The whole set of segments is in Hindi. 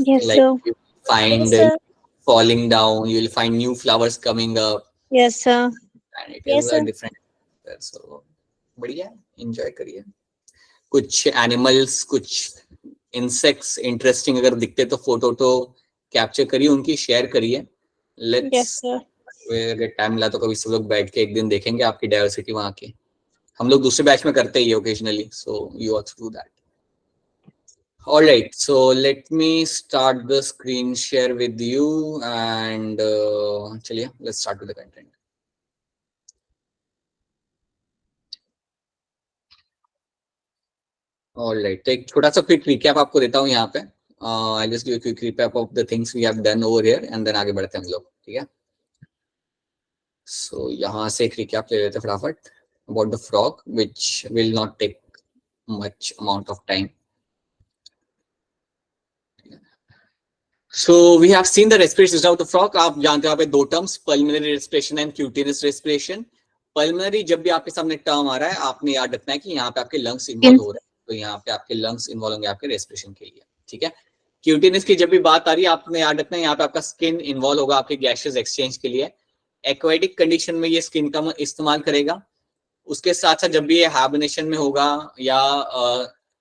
Yes, Like sir. you find Yes, sir. falling down, you will find new flowers coming up, Yes, sir. and it is Yes, a sir. different. So बढ़िया, enjoy करिए. कुछ एनिमल्स, कुछ इंसेक्ट्स इंटरेस्टिंग अगर दिखते तो फोटो तो कैप्चर करिए, उनकी शेयर करिए. Yes, let's, sir. अगर टाइम मिला तो कभी सब लोग बैठ के एक दिन देखेंगे आपकी डाइवर्सिटी वहां की. हम लोग दूसरे बैच में करते ही occasionally, so you also do that. All right, so let me start the screen share with you and चलिए, let's start with the content. All right, तो एक छोटा सा क्विक रिकैप आपको देता हूँ यहाँ पे. I'll just give a quick recap of the things we have done over here and then आगे बढ़ते हैं हम लोग, ठीक है. So यहाँ से एक रिकैप ले लेते हैं फटाफट about the frog, which will not take much amount of time. So we have seen the respiration system of the frog. आप जानते हो यहाँ पे दो terms, pulmonary respiration and cutaneous respiration. Pulmonary जब भी आपके सामने टर्म आ रहा है, आपने याद रखना है कि यहाँ पे आपके लंग्स इन्वॉल्व हो रहे हैं, तो यहाँ पे आपके लंग्स इन्वॉल्व होंगे आपके रेस्पिरेशन के लिए, ठीक है. क्यूटेनियस की जब भी बात आ रही है, आपने याद रखना है यहाँ पे आपका स्किन इन्वॉल्व होगा आपके गैसेस एक्सचेंज के लिए. एक्वेटिक कंडीशन में ये स्किन का इस्तेमाल करेगा. उसके साथ साथ जब भी ये हाइबरनेशन में होगा या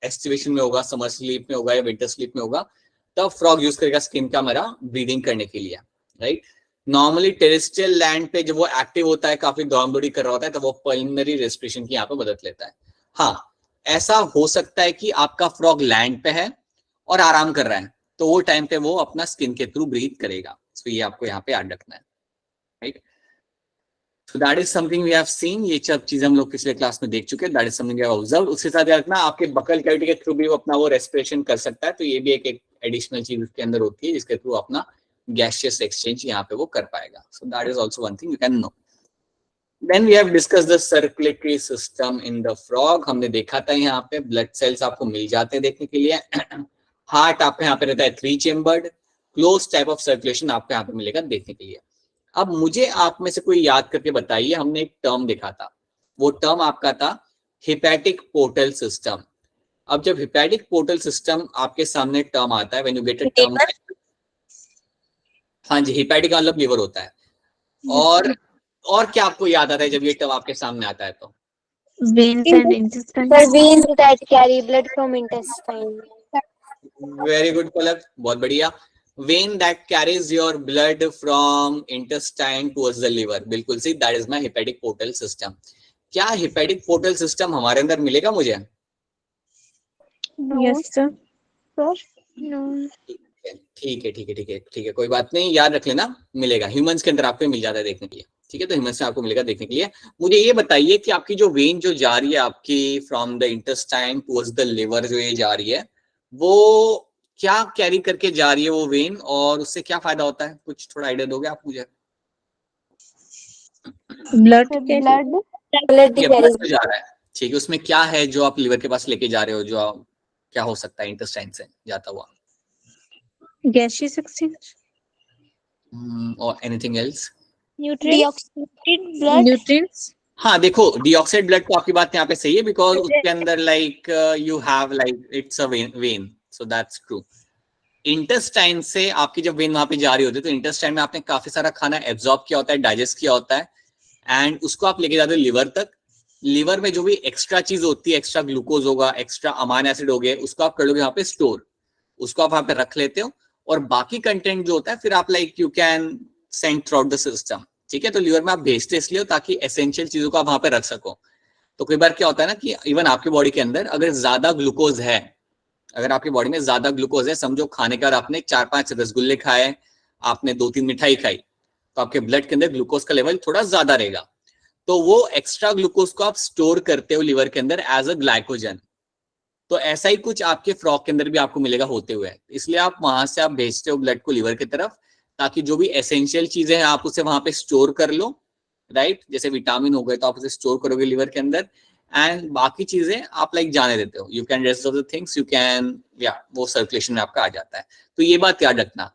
एस्टिवेशन में होगा, समर स्लीप में होगा या विंटर स्लीप में होगा, तब फ्रॉग यूज करेगा स्किन का मेरा ब्रीदिंग करने के लिए, राइट. नॉर्मली टेरेस्ट्रियल लैंड पे जब वो एक्टिव होता है, काफी दौड़-दौड़ी कर रहा होता है, तो वो पल्मोनरी रेस्पिरेशन की यहाँ पे मदद लेता है. हाँ, ऐसा हो सकता है कि आपका फ्रॉग लैंड पे है और आराम कर रहा है, तो वो टाइम पे वो अपना स्किन के थ्रू ब्रीथ करेगा. तो ये आपको यहाँ पे याद रखना है, right. So that is something we have seen. ये सब चीजें हम लोग पिछले क्लास में देख चुके हैं. That is something we have observed. उसके साथ याद रखना, आपके बकल कैविटी के थ्रू भी वो अपना वो रेस्पिरेशन कर सकता है, तो ये भी एक एडिशनल चीज उसके अंदर होती है जिसके थ्रू अपना गैसियस एक्सचेंज यहाँ पे वो कर पाएगा. So that is also one thing you can know. Then we have discussed the circulatory system in the frog. हमने देखा था यहाँ पे ब्लड सेल्स आपको मिल जाते हैं देखने के लिए. हार्ट आपके यहाँ पे रहता है 3 chambered. Close type of circulation आपको यहाँ पे मिलेगा देखने के लिए. अब मुझे आप में से कोई याद करके बताइए, हमने एक टर्म देखा था, वो टर्म आपका था हिपैटिक पोर्टल सिस्टम. अब जब हिपैटिक पोर्टल सिस्टम आपके सामने टर्म आता है, when you get a term, हाँ जी, हिपैटिक का मतलब लिवर होता है. और क्या आपको याद आता है जब ये टर्म आपके सामने आता है तो? Veins and intestines. For veins that carry blood from intestine. Very good Palak, बहुत बढ़िया. Vein that carries your blood from intestine towards the liver, बिल्कुल सही, that is my hepatic portal system. क्या हिपैटिक पोर्टल सिस्टम हमारे अंदर मिलेगा मुझे? Yes, sir. No. ठीक है, ठीक है, ठीक है, ठीक है, कोई बात नहीं, याद रख लेना, मिलेगा. ह्यूमंस के अंदर आपको मिल जाता है देखने के लिए, ठीक है. तो ह्यूमंस में आपको मिलेगा देखने के लिए. मुझे ये बताइए कि आपकी जो वेन जो जा रही है आपकी from the intestine towards the liver, जो ये जा रही है, वो क्या कैरी करके जा रही है वो वेन, और उससे क्या फायदा होता है? कुछ थोड़ा आइडिया दोगे आप मुझे? Blood. Blood ये carries. ब्लड में जा रहा है, ठीक है. उसमें क्या है जो आप लिवर के पास लेके जा रहे हो, जो क्या हो सकता है इंटेस्टाइन से जाता हुआ? Gaseous exchange. और anything else? Deoxygenated blood. Nutrients. हाँ, देखो, डीऑक्साइड ब्लड तो आपकी बात यहाँ पे सही है, बिकॉज उसके अंदर like you have like it's a when, so that's true. Intestine से आपकी जब वेन वहां पे जा रही होती है, तो इंटेस्टाइन में आपने काफी सारा खाना एब्जॉर्ब किया होता है, डाइजेस्ट किया होता है, एंड उसको आप लेके जाते हो लिवर तक. लिवर में जो भी एक्स्ट्रा चीज होती है, एक्स्ट्रा ग्लूकोज होगा, एक्स्ट्रा अमाइन एसिड हो गए, उसको आप कर लोगे यहाँ पे स्टोर, उसको आप वहां पे रख लेते हो, और बाकी कंटेंट जो होता है फिर आप like you can send through out the system, ठीक है. तो लिवर में आप भेजते इसलिए हो ताकि एसेंशियल चीजों को आप वहां पे रख सको. तो कई बार क्या होता है ना कि इवन आपकी बॉडी के अंदर अगर ज्यादा ग्लूकोज है, अगर आपकी बॉडी में ज्यादा ग्लूकोज है, समझो खाने के बाद आपने 4-5 रसगुल्ले खाए, आपने 2-3 मिठाई खाई, तो आपके ब्लड के अंदर ग्लूकोज का लेवल थोड़ा ज्यादा रहेगा, तो वो एक्स्ट्रा ग्लूकोज को आप स्टोर करते हो लिवर के अंदर एज अ ग्लाइकोजन. तो ऐसा ही कुछ आपके फ्रॉग के अंदर भी आपको मिलेगा होते हुए, इसलिए आप वहां से आप भेजते हो ब्लड को लिवर की तरफ, ताकि जो भी एसेंशियल चीजें हैं आप उसे वहां पे स्टोर कर लो, राइट. जैसे विटामिन हो गए तो आप उसे स्टोर करोगे लिवर के अंदर, एंड बाकी चीजें आप लाइक जाने देते हो, you can rest of the things you can, या वो सर्कुलेशन में आपका आ जाता है. तो ये बात याद रखना,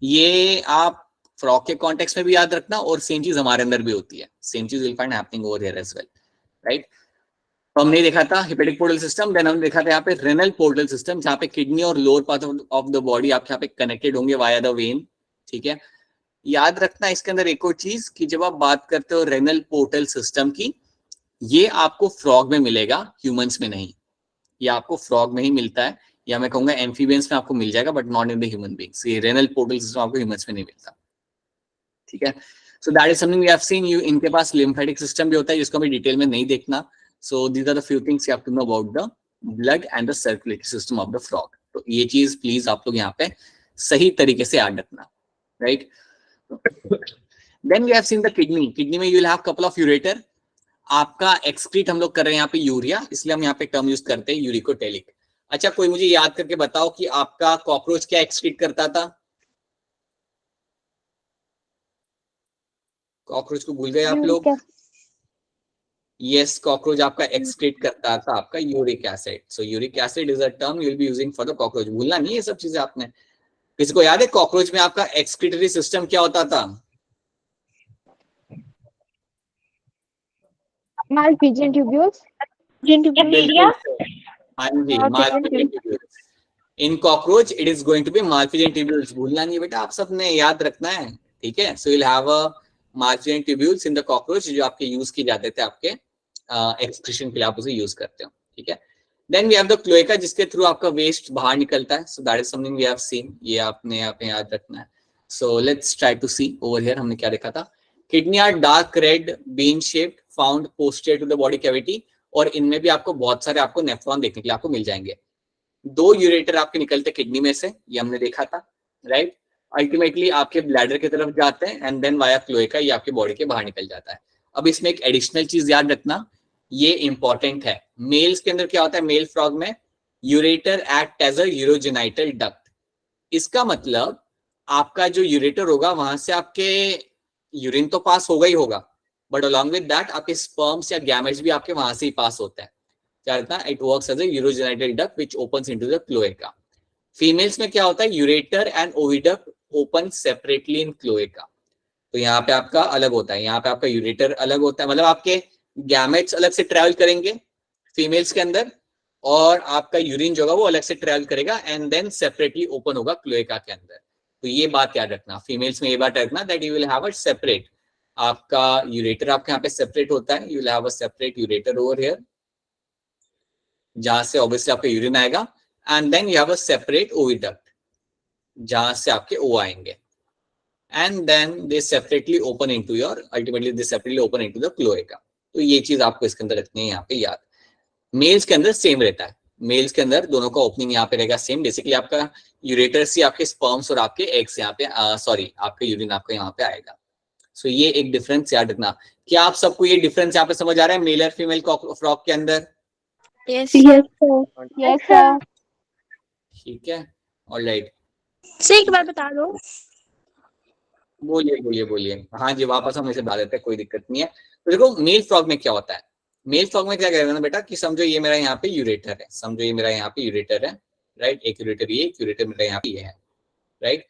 ये आप फ्रॉग के कॉन्टेक्स्ट में भी याद रखना, और सेम चीज हमारे अंदर भी होती है, सेम चीज will find happening over here as well, right. तो हमने देखा था हेपेटिक पोर्टल सिस्टम, देन हमने देखा था यहाँ पे रेनल पोर्टल सिस्टम, जहाँ पे किडनी और lower part of the body आपके यहाँ पे कनेक्टेड होंगे वाया द वेन। ठीक है, याद रखना इसके अंदर एक और चीज कि जब आप बात करते हो रेनल पोर्टल सिस्टम की, ये आपको फ्रॉग में मिलेगा, ह्यूमंस में नहीं। ये आपको फ्रॉग में ही मिलता है, या मैं कहूंगा एम्फीबियंस में आपको मिल जाएगा, but not in the human beings. ये रेनल पोर्टल सिस्टम आपको ह्यूमंस में नहीं मिलता। ठीक है, so that is something we have seen. You इनके पास लिम्फेटिक सिस्टम भी होता है, जिसको हमें डिटेल में नहीं देखना। So these are the few things you have to know about the blood and the circulatory system of the frog. तो ये चीज प्लीज आप लोग यहाँ पे सही तरीके से याद रखना, right. Then we have seen the kidney. Kidney में you will have couple of ureter. आपका एक्सक्रीट हम लोग कर रहे हैं यहाँ पे यूरिया, इसलिए हम यहाँ पे टर्म यूज करते हैं यूरिकोटेलिक। अच्छा, कोई मुझे याद करके बताओ कि आपका कॉकरोच क्या एक्सक्रीट करता था? कॉकरोच को भूल गए आप लोग? यस, कॉकरोच आपका एक्सक्रीट करता था आपका uric acid. So uric acid is a term you will be using for the cockroach. भूलना नहीं ये सब चीजें आपने। किसी को याद है कॉकरोच में आपका एक्सक्रीटरी सिस्टम क्या होता था? Malpighian tubules. हाँ जी, Malpighian tubules. In cockroach it is going to be Malpighian tubules. भूलना नहीं बेटा, आप सबने याद रखना है। ठीक है, so you will have a Malpighian tubules in the cockroach, जो आपके यूज किए जाते थे आपके एक्सक्रीशन के लिए, आप उसे यूज करते हो। ठीक है, then we have the cloaca, जिसके थ्रू आपका वेस्ट बाहर निकलता है। So that is something we have seen. ये आपने यहाँ पे याद रखना है। So let's try to see over here हमने क्या देखा था। Kidney are dark red bean shaped found posterior to the body cavity, और इनमें भी आपको बहुत सारे आपको नेफ्रॉन देखने के लिए आपको मिल जाएंगे। 2 यूरेटर आपके निकलते किडनी में से, ये हमने देखा था, राइट। अल्टीमेटली आपके ब्लैडर की तरफ जाते हैं एंड देन वाया क्लोएका ये आपके बॉडी के बाहर निकल जाता है। अब इसमें एक एडिशनल चीज याद रखना, ये इंपॉर्टेंट है। मेल्स के अंदर क्या होता है, मेल फ्रॉग में ureter act as a urogenital duct. इसका मतलब आपका जो यूरेटर होगा वहां से आपके यूरिन तो पास होगा ही होगा, बट अलॉन्ग विद दैट आपके स्पर्म्स या गैमेट्स भी आपके वहां से ही पास होते हैं। क्या होता है, it works as a urogenital duct which opens into the cloaca. Females में क्या होता है, ureter and oviduct open separately in cloaca. तो यहाँ पे आपका अलग होता है, यहाँ पे आपका यूरेटर अलग होता है, मतलब आपके गैमेट्स अलग से ट्रेवल करेंगे फीमेल्स के अंदर, और आपका यूरिन जो होगा वो अलग से ट्रेवल करेगा एंड देन सेपरेटली ओपन होगा क्लोएका के अंदर। तो ये बात याद रखना, फीमेल्स में ये बात रखना that you will have a separate, आपका यूरेटर आपके यहाँ पे सेपरेट होता है। You will have a separate ureter over here, जहां से ऑब्वियसली आपका यूरिन आएगा, and then you have a separate oviduct जहां से आपके ओ आएंगे, and then they separately open into your, ultimately they separately open into the cloaca. तो ये चीज आपको इसके अंदर रखनी है यहाँ पे याद। मेल्स के अंदर सेम रहता है, मेल्स के अंदर दोनों का ओपनिंग यहाँ पे रहेगा सेम। बेसिकली आपका यूरेटर से आपके स्पर्म्स और आपके एग्स यहाँ पे सॉरी आपका यूरिन आपका यहाँ पे आएगा। सो ये एक डिफरेंस याद रखना। क्या आप सबको ये डिफरेंस यहाँ पे समझ आ रहा है मेल और फीमेल फ्रॉग के अंदर? Yes, sir. Yes, sir. ठीक है, ऑलराइट। सही एक बार बता दो। बोलिए बोलिए बोलिए। हाँ जी, वापस हम इसे बता देते हैं, कोई दिक्कत नहीं है। तो देखो मेल फ्रॉग में क्या होता है, मेल फ्रॉग में क्या करेगा ना बेटा, कि समझो ये मेरा यहाँ पे यूरेटर है, समझो ये मेरा यहाँ पे यूरेटर है, राइट। एक यूरेटर ये, एक यूरेटर मेरा यहाँ पे ये है, राइट।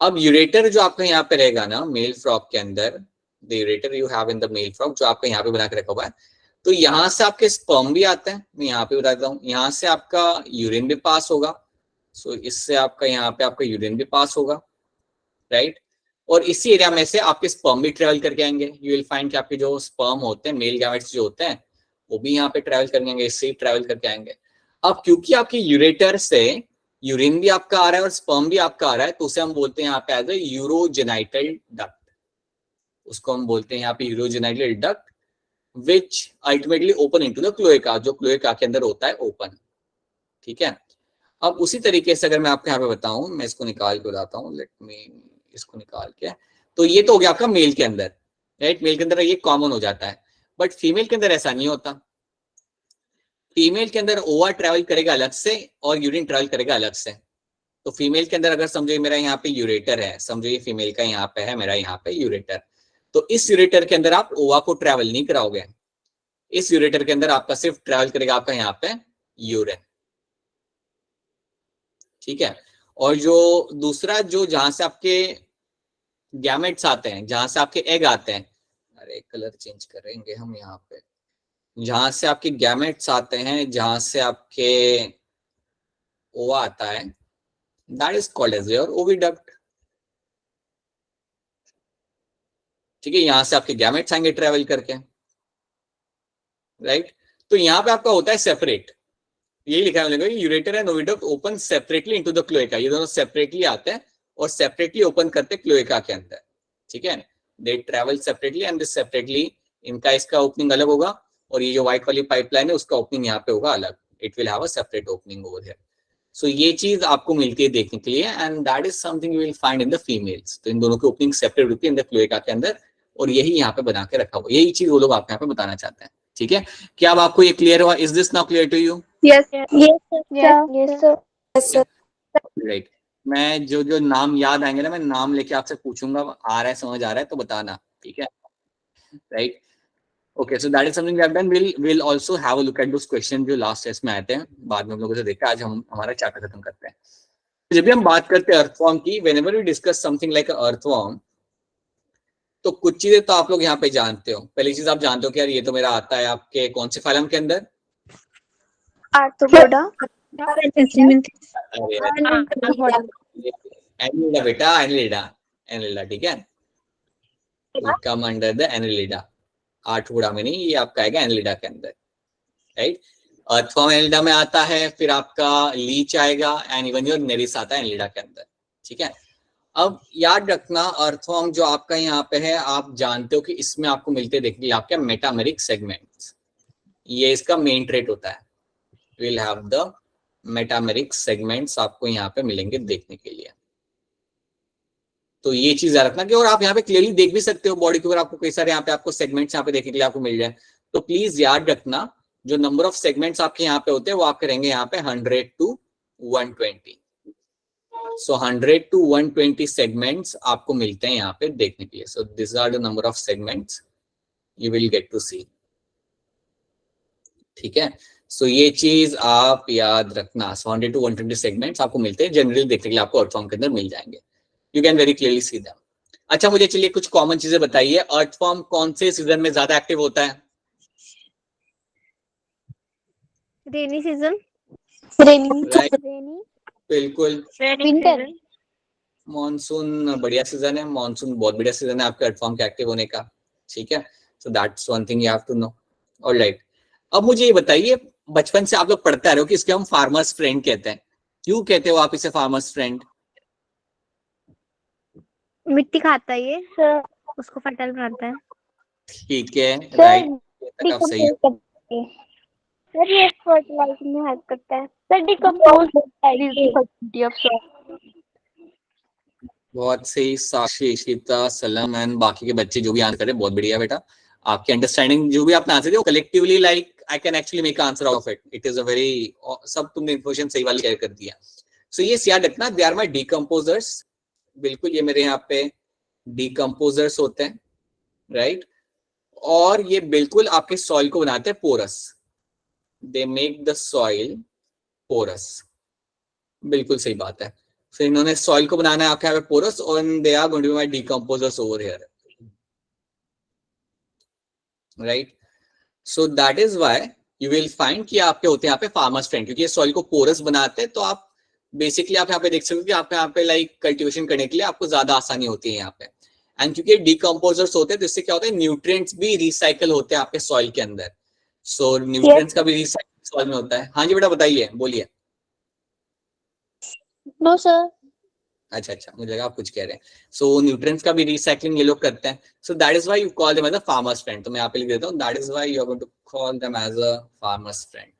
अब यूरेटर जो आपका यहाँ पे रहेगा ना मेल फ्रॉग के अंदर, the ureter you have in the male frog, जो आपका यहाँ पे बना के रखा हुआ है, तो यहाँ से आपके स्पर्म भी आते हैं, मैं यहाँ पे बता देता हूँ, यहाँ से आपका यूरिन भी पास होगा। सो इससे आपका यहाँ पे आपका यूरिन भी पास होगा, राइट। और इसी एरिया में से आपके स्पर्म भी ट्रेवल करके आएंगे। यू विल फाइंड कि आपके जो स्पर्म होते हैं, मेल गैमेट्स जो होते हैं, वो भी यहाँ पे ट्रेवल करके आएंगे, इससे ट्रेवल करके आएंगे। अब क्योंकि आपके यूरेटर से यूरिन भी आपका आ रहा है और स्पर्म भी आपका आ रहा है, तो उसे हम बोलते हैं यहाँ पे एज अ यूरोजेनाइटल डक्ट। उसको हम बोलते हैं यहाँ पे urogenital duct which ultimately open into the cloaca, जो क्लोएका के अंदर होता है ओपन। ठीक है, अब उसी तरीके से अगर मैं आपको यहाँ पे बताऊं, मैं इसको निकाल के बताता हूँ, लेट मी इसको निकाल के। तो ये तो हो गया आपका मेल के अंदर, राइट। मेल के अंदर ये कॉमन हो जाता है, बट फीमेल के अंदर ऐसा नहीं होता। फीमेल के अंदर ओवा ट्रेवल करेगा अलग से और यूरिन ट्रेवल करेगा अलग से। तो फीमेल के अंदर अगर समझो मेरा यहाँ पे यूरेटर है, समझो ये फीमेल का यहाँ पे है, मेरा यहाँ पे यूरेटर, तो इस यूरेटर के अंदर आप ओवा को ट्रेवल नहीं कराओगे। इस यूरेटर के अंदर आपका सिर्फ ट्रेवल करेगा आपका यहाँ पे यूरिन। ठीक है, और जो दूसरा जो जहां से आपके गैमेट्स आते हैं, जहां से आपके एग आते हैं, अरे कलर चेंज करेंगे हम यहाँ पे, जहां से आपके गैमेट्स आते हैं, जहां से आपके ओवा आता है, that is called as your oviduct. ठीक है, यहां से आपके गैमेट्स आएंगे ट्रेवल करके, राइट। तो यहाँ पे आपका होता है सेपरेट, यही लिखा है ureter and oviduct open separately into the cloaca. ये दोनों सेपरेटली आते हैं और सेपरेटली ओपन करते हैं क्लोएका के अंदर। ठीक है, they travel separately and this separately, इनका इसका ओपनिंग अलग होगा और ये जो व्हाइट वाली पाइपलाइन है उसका ओपनिंग यहाँ पे होगा अलग। It will have a separate opening over here. सो ये चीज आपको मिलती है देखने के लिए, and that is something you will find in the females. तो इन दोनों की ओपनिंग सेपरेट होती है इन द क्लोएका के अंदर, और यही यहाँ पे बना के रखा हुआ, यही चीज वो लोग आपको यहाँ पे बताना चाहते हैं। ठीक है, क्या अब आपको ये क्लियर हुआ? Is this now clear to you? Yes. Yes, sir. Right. मैं जो जो नाम याद आएंगे ना, मैं नाम लेके आपसे पूछूंगा, आ रहा है समझ आ रहा है तो बताना। ठीक है, right. Okay, so that is something we have done. Will also have a look at those question जो लास्ट टेस्ट में आए थे, बाद में हम लोगों से देखते हैं। आज हम हमारा चैप्टर खत्म करते हैं। जब भी हम बात करते हैं अर्थवॉर्म की, whenever we discuss something like earthworm, तो कुछ चीजें तो आप लोग यहाँ पे जानते हो। पहली चीज आप जानते हो कि यार ये तो मेरा आता है आपके कौन से फाइलम के अंदर? Arthropoda. एनिलिडा बेटा, एनिलिडा, एनिलिडा। ठीक है, come under the Annelida. Arthropoda में नहीं, ये आपका आएगा एनिलिडा के अंदर, राइट। अर्थवॉर्म एनिलिडा में आता है, फिर आपका लीच आएगा, एंड इवन योर नेरिस आता है एनिलिडा के अंदर। ठीक है, अब याद रखना अर्थवॉर्म जो आपका यहाँ पे है, आप जानते हो कि इसमें आपको मिलते देखने आपके मेटामेरिक सेगमेंट्स। ये इसका मेन ट्रेट होता है, will have the metameric segments आपको यहाँ पे मिलेंगे देखने के लिए। तो ये चीज याद रखना कि, और आप यहाँ पे क्लियरली देख भी सकते हो बॉडी के ऊपर, आपको कई सारे यहाँ पे आपको सेगमेंट्स यहाँ पे देखने के लिए आपको मिल जाए। तो प्लीज याद रखना जो नंबर ऑफ सेगमेंट्स आपके यहाँ पे होते हैं वो आपके रहेंगे यहाँ पे 100 to 120। सो 100 to 120 सेगमेंट्स आपको मिलते हैं यहाँ पे देखने के लिए। So this are the number of segments you will get to see. ठीक है, सो ये चीज आप याद रखना। सो 100 to 120 सेगमेंट्स आपको मिलते हैं जनरली देखने के लिए, आपको अर्थवॉर्म के अंदर मिल जाएंगे। You can very clearly see them. अच्छा, मुझे चलिए कुछ कॉमन चीजें बताइए। अर्थवॉर्म कौन से सीजन में ज्यादा एक्टिव होता है? Rainy season. Right. Rainy. बिल्कुल। Winter. मॉनसून बढ़िया सीजन है, मॉनसून बहुत बढ़िया सीजन है आपके अर्थवॉर्म के एक्टिव होने का। ठीक है, so that's one thing you have to know. Alright, अब मुझे ये बताइए, बचपन से आप लोग पढ़ते आ रहे हो कि इसके हम फार्मर्स फ्रेंड कहते हैं। क्यों कहते हो आप इसे फार्मर्स फ्रेंड? मिट्टी खाता है ये, उसको फर्टाइल बनाता है। ठीक है, राइट, तक आप सही हो। सर ये फर्टिलाइजिंग में हेल्प करता है। सर डिकम्पोज होता है ये। बहुत सही साक्षी, शीता, सलम एंड बाकी के बच्चे जो भी आंसर करे बहुत बढ़िया बेटा। आपकी अंडरस्टैंडिंग जो भी आपने आंसर दिया collectively, like I can actually make answer of it. It is a very, सब तुमने इन्फॉर्मेशन सही वाली शेयर कर दिया। सो ये याद रखना, दे आर माय डिकम्पोजर्स। बिल्कुल, ये मेरे यहाँ पे डिकम्पोजर्स होते हैं, राइट। और ये बिल्कुल आपके सॉइल को बनाते हैं porous. They make the soil porous. बिल्कुल सही बात है। फिर इन्होंने सॉइल को बनाना है आपके यहाँ पे पोरस, और they are going to be my decomposers over here, right. So that is why you will find कि आपके होते हैं यहाँ पे फार्मर्स फ्रेंड, क्योंकि ये सॉइल को पोरस बनाते हैं। तो आप बेसिकली आप यहाँ पे देख सकते हो कि आप यहाँ पे लाइक कल्टीवेशन करने के लिए आपको ज्यादा आसानी होती है यहाँ पे। एंड क्योंकि डिकम्पोजर्स होते हैं तो इससे क्या होता है, न्यूट्रिएंट्स भी रिसाइकल होते हैं आपके सॉइल के अंदर। सो न्यूट्रिएंट्स का भी रिसाइकल सॉइल में होता है। हाँ जी बेटा, बताइए, बोलिए। No sir. अच्छा अच्छा, मुझे लगा आप कुछ कह रहे हैं। सो न्यूट्रिएंट्स का भी रिसाइकलिंग ये लोग करते हैं। So that is why you call them as a farmer's friend. तो मैं यहाँ पे लिख देता हूँ, that is why you are going to call them as a farmer's friend.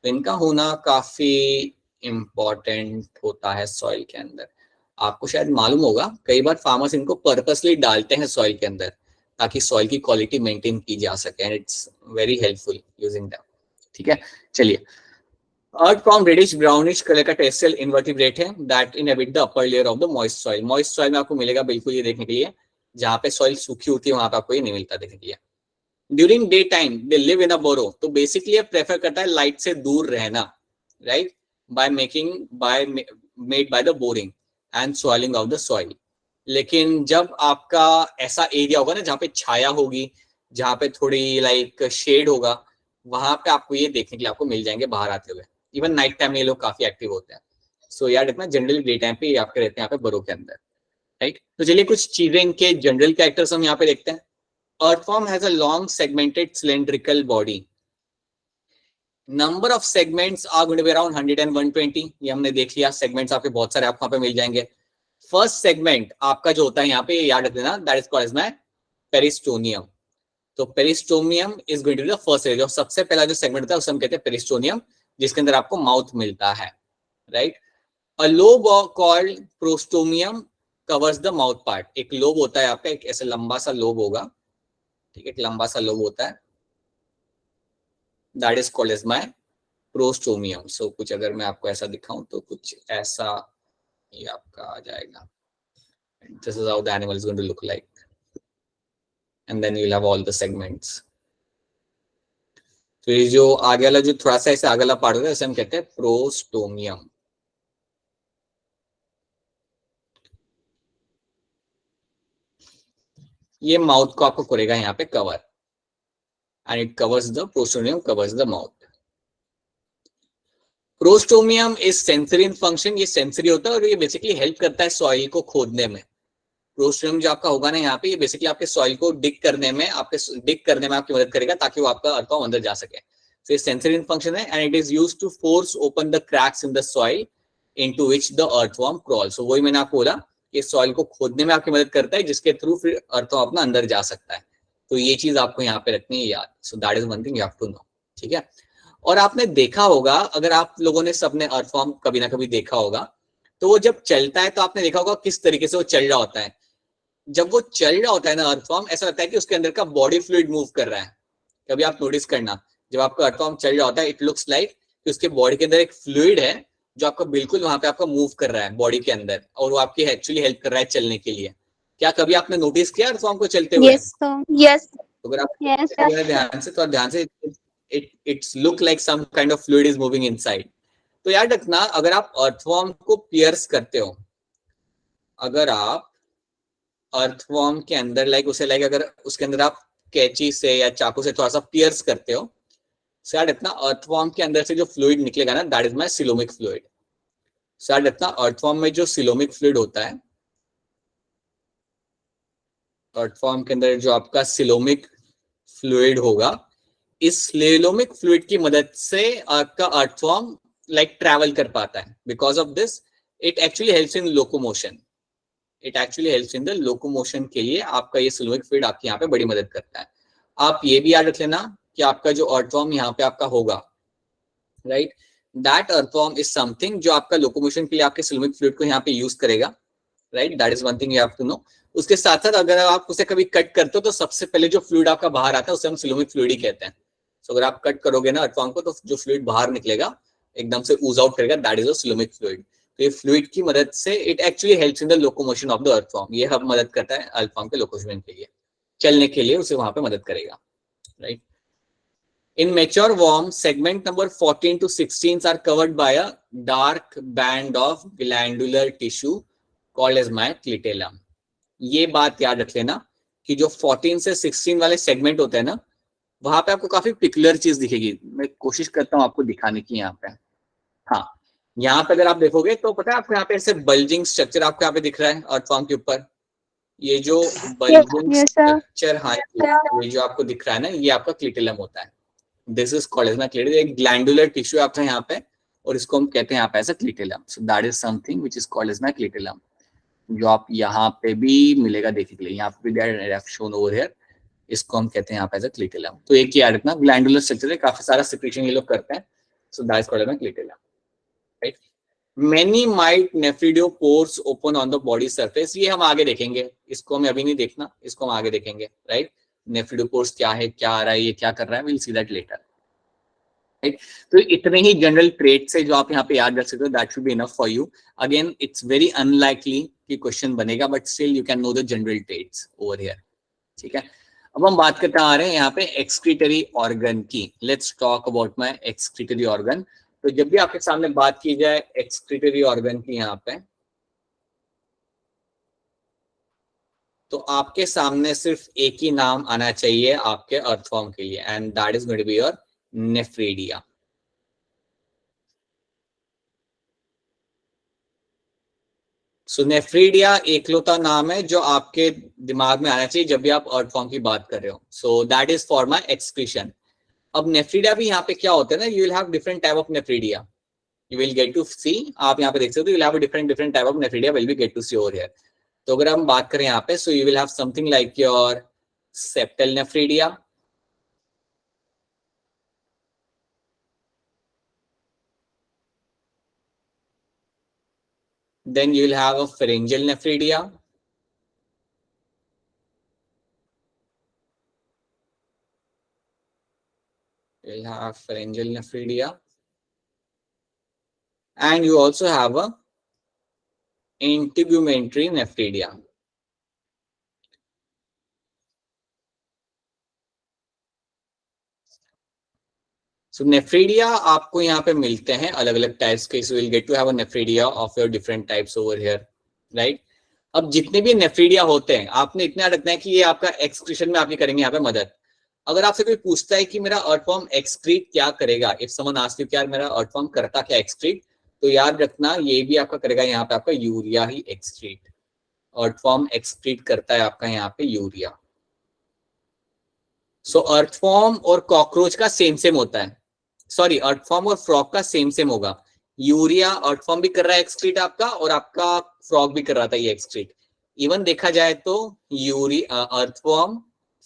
तो इनका होना काफी इंपॉर्टेंट होता है सॉइल के अंदर। आपको शायद मालूम होगा, कई बार फार्मर्स इनको पर्पसली डालते हैं सॉइल के अंदर ताकि सॉइल की क्वालिटी मेंटेन की जा सके, and it's very helpful using them. ठीक है, चलिए। Earthworm reddish brownish कलर का टेरेस्ट्रियल इनवर्टिब्रेट है that inhabit the upper layer of the moist soil। moist soil में आपको मिलेगा बिल्कुल ये देखने के लिए, जहाँ पे सॉइल सूखी होती है वहां पे आपको ये नहीं मिलता देखने के लिए। During day time they live in a burrow. तो बेसिकली ये प्रेफर करता है लाइट से दूर रहना, right, by made by the boring and soiling of the soil. लेकिन जब आपका ऐसा एरिया होगा ना जहाँ पे छाया होगी, जहाँ पे थोड़ी लाइक शेड होगा, वहां पे आपको ये देखने के लिए आपको मिल जाएंगे बाहर आते हुए। इवन नाइट टाइम में ये लोग काफी एक्टिव होते हैं। सो याद रखना जनरली डे टाइम पे ये आपके रहते हैं यहाँ पे बरो के अंदर, राइट। तो चलिए कुछ चीजें इनके जनरल कैरेक्टर्स हम यहाँ पे देखते हैं। Earthworm has a long segmented cylindrical body. Number of segments are going to be around 100 and 120। ये हमने देख लिया, सेगमेंट्स आपके बहुत सारे आपको यहाँ पे मिल जाएंगे। फर्स्ट सेगमेंट आपका जो होता है यहाँ पे याद रख देना, that is called as my peristomium. तो peristomium is going to be the first जो सबसे पहला जो सेगमेंट होता है उसे हम कहते हैं पेरिस्टोनियम, जिसके अंदर आपको माउथ मिलता है, right. A lobe called prostomium covers the mouth part. एक लोब होता है आपका, एक ऐसा लंबा सा लोब होगा, ठीक है, एक लंबा सा लोब होता है, that is called as my prostomium. So कुछ अगर मैं आपको ऐसा दिखाऊं तो कुछ ऐसा ये आपका आ जाएगा। This is how the animal is going to look like, and then you will have all the segments. तो ये जो आगे वाला जो थोड़ा सा ऐसे आगे वाला पार्ट होता है उसे हम कहते हैं प्रोस्टोमियम। ये माउथ को आपको करेगा यहाँ पे cover, and it covers the prostomium covers the mouth. Prostomium is sensory in function. ये सेंसरी होता है और ये बेसिकली हेल्प करता है सॉइल को खोदने में। प्रोस्टोमियम जो आपका होगा ना यहाँ पे, ये बेसिकली आपके सॉइल को डिग करने में आपकी मदद करेगा ताकि वो आपका अर्थवॉर्म अंदर जा सके। So, ये सेंसरी इन फंक्शन है and it is used to force open the cracks in the soil into which the earthworm crawl. So वही मैंने आपको बोला कि सॉइल को खोदने में आपकी मदद करता है, जिसके थ्रू फिर अर्थवॉर्म अपना अंदर जा सकता है। तो ये चीज आपको यहाँ पे रखनी है याद। So that is one thing you have to know, ठीक है। और आपने देखा होगा, अगर आप लोगों ने सबने अर्थवॉर्म कभी ना कभी देखा होगा, तो वो जब चलता है तो आपने देखा होगा किस तरीके से वो चल रहा होता है। जब वो चल रहा होता है ना अर्थवॉर्म, ऐसा लगता है कि उसके अंदर का बॉडी फ्लूइड मूव कर रहा है। कभी आप नोटिस करना, जब आपका अर्थवॉर्म चल रहा होता है, इट लुक्स लाइक कि उसके बॉडी के अंदर एक फ्लूइड है जो आपका बिल्कुल वहां पे आपका मूव कर रहा है बॉडी के अंदर, और वो आपकी एक्चुअली हेल्प कर रहा है चलने के लिए। क्या कभी आपने नोटिस किया अर्थवॉर्म को चलते हुए? Yes, sir. Yes. तो अगर आप ध्यान से it's look like some kind of fluid is moving inside. तो याद रखना, अगर आप अर्थवॉर्म को पियर्स करते हो, अगर आप अर्थवॉर्म के अंदर अगर उसके अंदर आप कैंची से या चाकू से थोड़ा सा पियर्स करते हो, सो याद रखना अर्थवॉर्म के अंदर से जो फ्लूइड निकलेगा ना, that is my coelomic fluid. So याद रखना अर्थवॉर्म में जो सिलोमिक फ्लूइड होता है, अर्थवॉर्म के अंदर जो आपका सिलोमिक फ्लूइड होगा, इस सिलोमिक फ्लूइड की मदद से आपका अर्थवॉर्म ट्रैवल कर पाता है। Because of this it actually helps in locomotion. The locomotion के लिए आपका ये सिलोमिक फ्लूइड आपकी यहाँ पे बड़ी मदद करता है। आप ये भी याद रख लेना कि आपका जो अर्थवॉर्म यहाँ पे आपका होगा, right, that earthworm is something जो आपका लोकोमोशन के लिए आपके सिलोमिक फ्लूइड को यहाँ पे यूज करेगा, right. That is one thing you have to know. उसके साथ साथ अगर आप उसे कभी कट करते हो तो सबसे पहले जो फ्लूइड आपका बाहर आता है उसे हम सिलोमिक फ्लूइड ही कहते हैं। सो अगर आप कट करोगे ना अर्थवॉर्म को, तो जो फ्लूइड बाहर निकलेगा एकदम से ऊज आउट करेगा, that is a coelomic fluid. तो ये फ्लूइड की मदद से it actually helps in the locomotion of the earthworm. ये हम मदद करता है अर्थवॉर्म के लोकोमोशन के लिए, चलने के लिए उसे वहां पे मदद करेगा, right. In mature worms, segment number 14 to 16 are covered by a dark band of glandular tissue called as mycelium. ये बात याद रख लेना कि जो 14 से 16 वाले सेगमेंट होते हैं ना, वहां पे आपको काफी पिकुलर चीज दिखेगी। मैं कोशिश करता हूँ आपको दिखाने की यहाँ पे। हाँ, यहाँ पे अगर आप देखोगे तो पता है आपको यहाँ पे ऐसे बल्जिंग स्ट्रक्चर आपको यहाँ पे दिख रहा है अर्थवॉर्म के ऊपर। ये जो बल्जिंग स्ट्रक्चर, हाँ, ये जो आपको दिख रहा है ना, ये आपका क्लिटेलम होता है। This is called as my clitellum. एक ग्लैंडुलर टिश्यू आपका यहाँ पे, और इसको हम कहते हैं यहाँ पे as a clitellum. So that is something which is called as my clitellum, जो आप यहाँ पे भी मिलेगा देखने के लिए। यहाँ पे भी शोन ओवर हियर, इसको हम कहते हैं यहाँ पे एज अ क्लिटेलम। तो एक याद रखना, ग्लैंडुलर स्ट्रक्चर है, काफी सारा सिक्रीशन ये लोग करते हैं। So that is called as my clitellum, right. Many might nephridopores open on the body surface. ये हम आगे देखेंगे, इसको हमें अभी नहीं देखना, इसको हम आगे देखेंगे, राइट। नेफ्रिडोपोर्स क्या है, क्या आ रहा है, ये क्या कर रहा है, we'll see that later, right. तो इतने ही जनरल ट्रेट्स है जो आप यहाँ पे याद रख सकते हो, that should be enough for you. Again it's very unlikely कि क्वेश्चन बनेगा, but still you can know the general traits over here, ठीक है। अब हम बात करते आ रहे हैं यहाँ पे एक्सक्रीटरी ऑर्गन की। Let's talk about my excretory organ. तो जब भी आपके सामने बात की जाए एक्सक्रीटरी ऑर्गन की यहाँ पे, तो आपके सामने सिर्फ एक ही नाम आना चाहिए आपके अर्थवॉर्म के लिए, and that is going to be your nephridia. So nephridia एकलौता नाम है जो आपके दिमाग में आना चाहिए जब भी आप अर्थ फॉर्म की बात कर रहे हो। So that is for my excretion. अब नेफ्रीडिया भी यहाँ पे क्या होता है ना, you will have different type of nephridia, you will get to see, आप यहाँ पे देख सकते हो, you will have different type of nephridia will be get to see over here. तो अगर हम बात करें यहाँ पे, so you will have something like your septal nephridia, then you will have a pharyngeal nephridia, you will have pharyngeal nephridia, and you also have a integumentary nephridia. So nephridia आपको यहाँ पे मिलते हैं अलग अलग टाइप्स के, so you'll get to have a nephridia of your different types over here, right? अब जितने भी नेफ्रीडिया होते हैं आपने इतना रखना है कि ये आपका एक्सक्रीशन में आपकी करेंगे यहाँ पे मदद। अगर आपसे कोई पूछता है कि मेरा अर्थफॉर्म एक्सक्रीट क्या करेगा, इफ समवन आस्क्स यू कि यार मेरा अर्थफॉर्म करता क्या एक्सक्रीट, तो याद रखना ये भी आपका करेगा यहाँ पे आपका यूरिया ही एक्सक्रीट। अर्थफॉर्म एक्सक्रीट करता है आपका यहाँ पे यूरिया। सो अर्थफॉर्म और कॉकरोच का सेम होता है, सॉरी अर्थफॉर्म और फ्रॉग का सेम होगा। यूरिया अर्थफॉर्म भी कर रहा है एक्सक्रीट आपका, और आपका फ्रॉग भी कर रहा था ये एक्सक्रीट। इवन देखा जाए तो यूरिया, अर्थफॉर्म,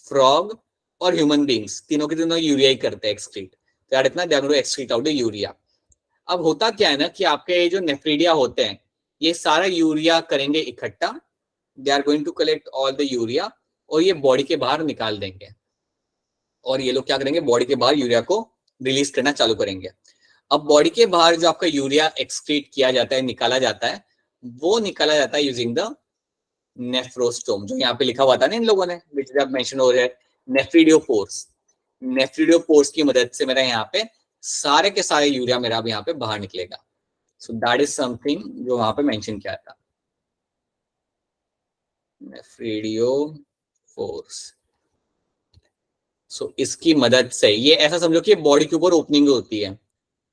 फ्रॉग और ह्यूमन बींग्स तीनों के तीनों यूरिया ही करते हैं एक्सक्रीट। तो याद रखना they are going to excrete out the urea. अब होता क्या है ना कि आपके जो नेफ्रीडिया होते हैं ये सारा यूरिया करेंगे इकट्ठा, they are going to collect all the urea, और ये बॉडी के बाहर निकाल देंगे, और ये लोग क्या करेंगे बॉडी के बाहर यूरिया को रिलीज करना चालू करेंगे। अब बॉडी के बाहर जो आपका यूरिया एक्सक्रीट किया जाता है, निकाला जाता है, वो निकाला जाता है यूजिंग द नेफ्रोस्टोम, जो यहाँ पे लिखा हुआ था ना इन लोगों ने, which they have mention over here, nephridiopores. Nephridiopores की मदद से मेरा यहाँ पे सारे के सारे यूरिया मेरा अब यहाँ पे बाहर निकलेगा। सो दैट इज समथिंग जो वहां पे मेंशन किया था, नेफ्रीडियोपोर्स। सो इसकी मदद से ये ऐसा समझो कि बॉडी के ऊपर ओपनिंग होती है,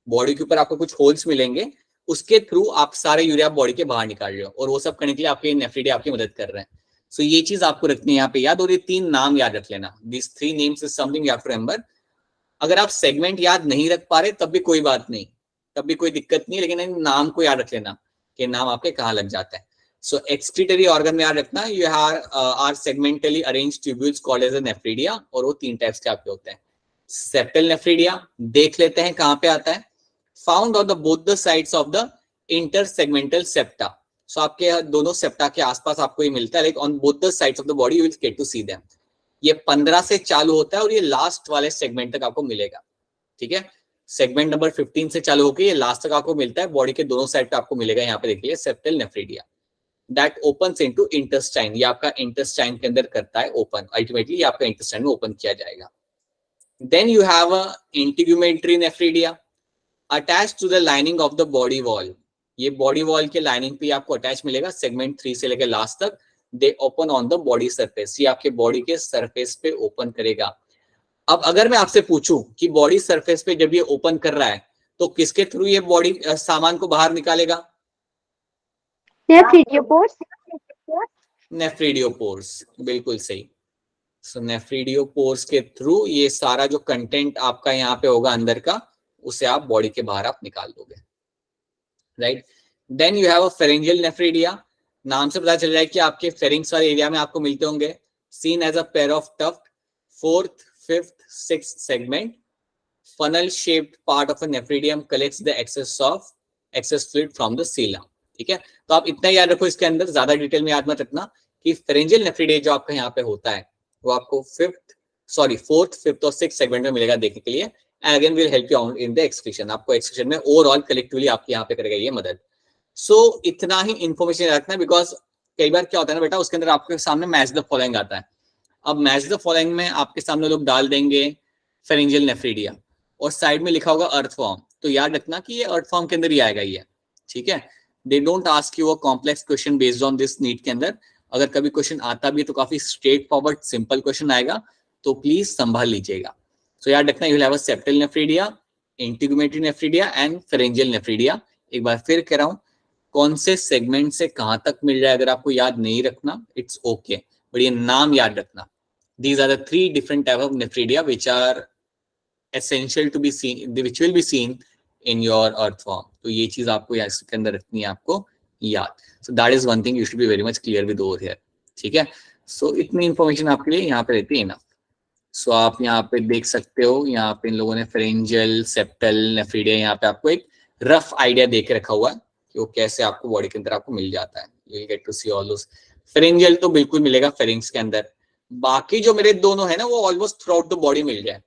बॉडी के ऊपर आपको कुछ होल्स मिलेंगे, उसके थ्रू आप सारे यूरिया बॉडी के बाहर निकाल रहे हो, और वो सब करने के लिए आपके नेफ्रीडिया आपकी मदद कर रहे हैं। सो ये चीज आपको रखनी है यहाँ पे याद, और ये 3 नाम याद रख लेना, this 3 names is something you have to remember. अगर आप सेगमेंट याद नहीं रख पा रहे तब भी कोई बात नहीं, तब भी कोई दिक्कत नहीं, लेकिन इन नाम को याद रख लेना कि नाम आपके कहाँ लग जाता है। सो एक्सक्रीटरी ऑर्गन में याद रखना, you are segmentally arranged tubules called as a nephridia, और वो 3 टाइप्स के आपके होते हैं। सेप्टल नेफ्रीडिया देख लेते हैं कहाँ पे आता है, found on the both the sides of the intersegmental septa. So आपके दोनों सेप्टा के आसपास आपको ये मिलता है, like on both the sides of the body you will get to see them. ये 15 से चालू होता है और ये लास्ट वाले सेगमेंट तक आपको मिलेगा, ठीक है। सेगमेंट नंबर 15 से चालू होकर ये लास्ट तक आपको मिलता है, बॉडी के दोनों साइड पे आपको मिलेगा। यहाँ पे देखिए septal nephridia that opens into intestine, ये आपका इंटेस्टाइन के अंदर करता है ओपन, अल्टीमेटली ये आपका इंटेस्टाइन में ओपन किया जाएगा। Then you have a integumentary nephridia attach to the lining of the body wall, ये बॉडी वॉल के लाइनिंग पे आपको अटैच मिलेगा सेगमेंट 3 से लेकर लास्ट तक। दे open on the body surface, ये आपके बॉडी के सरफेस पे ओपन करेगा। अब अगर मैं आपसे पूछूं कि बॉडी सरफेस पे जब ये ओपन कर रहा है तो किसके थ्रू ये बॉडी सामान को बाहर निकालेगा? नेफ्रीडियोपोर्स। नेफ्रीडियोपोर्स, बिल्कुल सही। सो नेफ्रीडियोपोर्स के थ्रू ये सारा जो कंटेंट आपका यहाँ पे होगा अंदर का, उसे आप बॉडी के बाहर आप निकाल दोगे, right. Then you have a pharyngeal nephridia, नाम से पता चल रहा है कि आपके फेरिंग्स वाले एरिया में आपको मिलते होंगे। Seen as a pair of tuft 4th, 5th, 6th segment, funnel shaped part of a nephridium collects the excess fluid from the coelom, ठीक है। तो आप इतना याद रखो, इसके अंदर ज्यादा डिटेल में याद मत रखना कि फेरेंजियल नेफ्रीडिया जो आपका यहाँ पे होता है वो आपको 4th, 5th और 6th सेगमेंट में मिलेगा देखने के लिए। And again will help you in the excretion, आपको एक्सक्रीशन में ओवरऑल कलेक्टिवली आपके यहाँ पे करेगा ये मदद। सो इतना ही इंफॉर्मेशन रखना, बिकॉज कई बार क्या होता है ना बेटा, उसके अंदर आपके सामने मैच द फॉलोइंग आता है। अब मैच द फॉलोइंग में आपके सामने लोग डाल देंगे फेरेंजियल नेफ्रीडिया और साइड में लिखा होगा अर्थफॉर्म, तो याद रखना कि ये अर्थफॉर्म के अंदर ही आएगा ये, ठीक है। They don't ask you a complex question based on this NEET के अंदर। अगर कभी क्वेश्चन आता भी है तो काफी स्ट्रेट फॉरवर्ड सिंपल क्वेश्चन आएगा, तो प्लीज संभाल लीजिएगा। सो याद रखना, you will have a septal nephridia, integumentary nephridia and pharyngeal nephridia. एक बार फिर कह रहा हूँ, कौन से सेगमेंट से कहां तक मिल जाए अगर आपको याद नहीं रखना, इट्स ओके, बट ये नाम याद रखना। These are the 3 different type of nephridia which are essential to be seen, which will be seen in your earthworm. तो ये चीज आपको इसके अंदर रखनी है आपको याद। So that is one thing you should be very much clear with over here, ठीक है। So इतनी इंफॉर्मेशन आपके लिए यहाँ पे रहती है ना। So आप यहाँ पे देख सकते हो, यहाँ पे इन लोगों ने फेरेंजियल, सेप्टल, नेफ्रीडिया, यहाँ पे आपको एक रफ आइडिया दे के रखा हुआ है कि वो कैसे आपको बॉडी के अंदर आपको मिल जाता है। You will get to see all those. Pharyngeal तो बिल्कुल मिलेगा फेरिंग्स के अंदर। बाकी जो मेरे दोनों है ना वो almost throughout the body मिल जाए,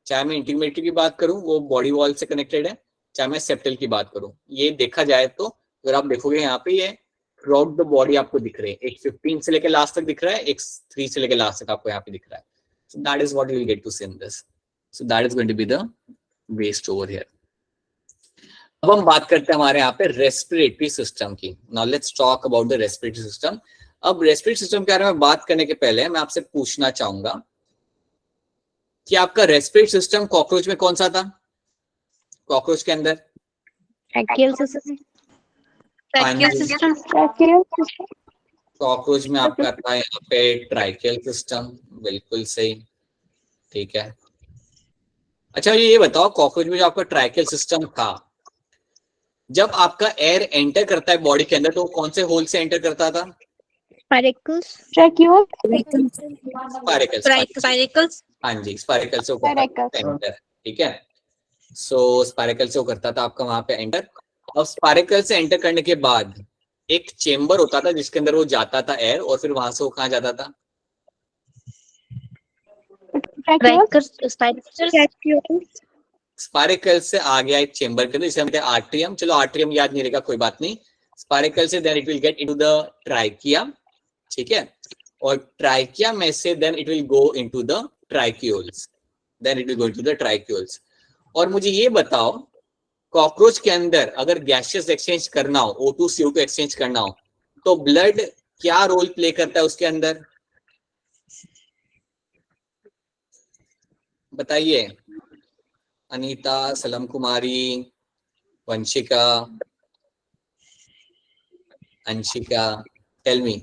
चाहे मैं इंटीग्यूमेटरी की बात करूं वो बॉडी वॉल से कनेक्टेड है, चाहे मैं सेप्टल की बात करूं। ये देखा जाए तो अगर आप देखोगे यहाँ पे ये थ्रू आउट द बॉडी आपको दिख रहे हैं, एक 15 से लेकर लास्ट तक दिख रहा है, एक 3 से लेकर लास्ट तक आपको यहाँ पे दिख रहा है। So that is what you will get to see in this. So that is going to be the waste over here. अब हम बात करते हैं हमारे यहाँ पे रेस्पिरेटरी सिस्टम की। Now let's talk about the respiratory system. अब रेस्पिरेटरी सिस्टम के बारे में बात करने के पहले मैं आपसे पूछना चाहूंगा कि आपका रेस्पिरेटरी सिस्टम कॉकरोच में कौन सा था? कॉकरोच के अंदर कॉकरोच में आपका था यहाँ पे ट्राइकियल सिस्टम, बिल्कुल सही, ठीक है। अच्छा ये बताओ, कॉकरोच में जो आपका ट्राइकियल सिस्टम था, जब आपका एयर एंटर करता है बॉडी के अंदर तो कौन से होल से एंटर करता था? स्पाइरकल्स, स्पाइरकल्स, हाँ जी, स्पाइरकल से एंटर, ठीक है। सो स्पाइरकल से वो करता था आपका वहां पे एंटर। अब स्पाइरकल से एंटर करने के बाद एक चेम्बर होता था जिसके अंदर वो जाता था एयर, और फिर वहां से वो कहाँ जाता था? स्पाइरकल से आ गया एक चेम्बर के अंदर जिसे हम कहते हैं आर्ट्रियम। चलो आर्ट्रियम याद नहीं रहेगा, कोई बात नहीं। स्पाइरकल से then it will get into the trachea, ठीक है, और ट्राइकिया में से then it will go into the tracheoles, then it will go into the tracheoles. और मुझे ये बताओ, कॉकरोच के अंदर अगर गैसेस एक्सचेंज करना हो, O2 CO2 एक्सचेंज करना हो, तो ब्लड क्या रोल प्ले करता है उसके अंदर? बताइए, Anita, Salam Kumari, Vanshika, Anshika, tell me,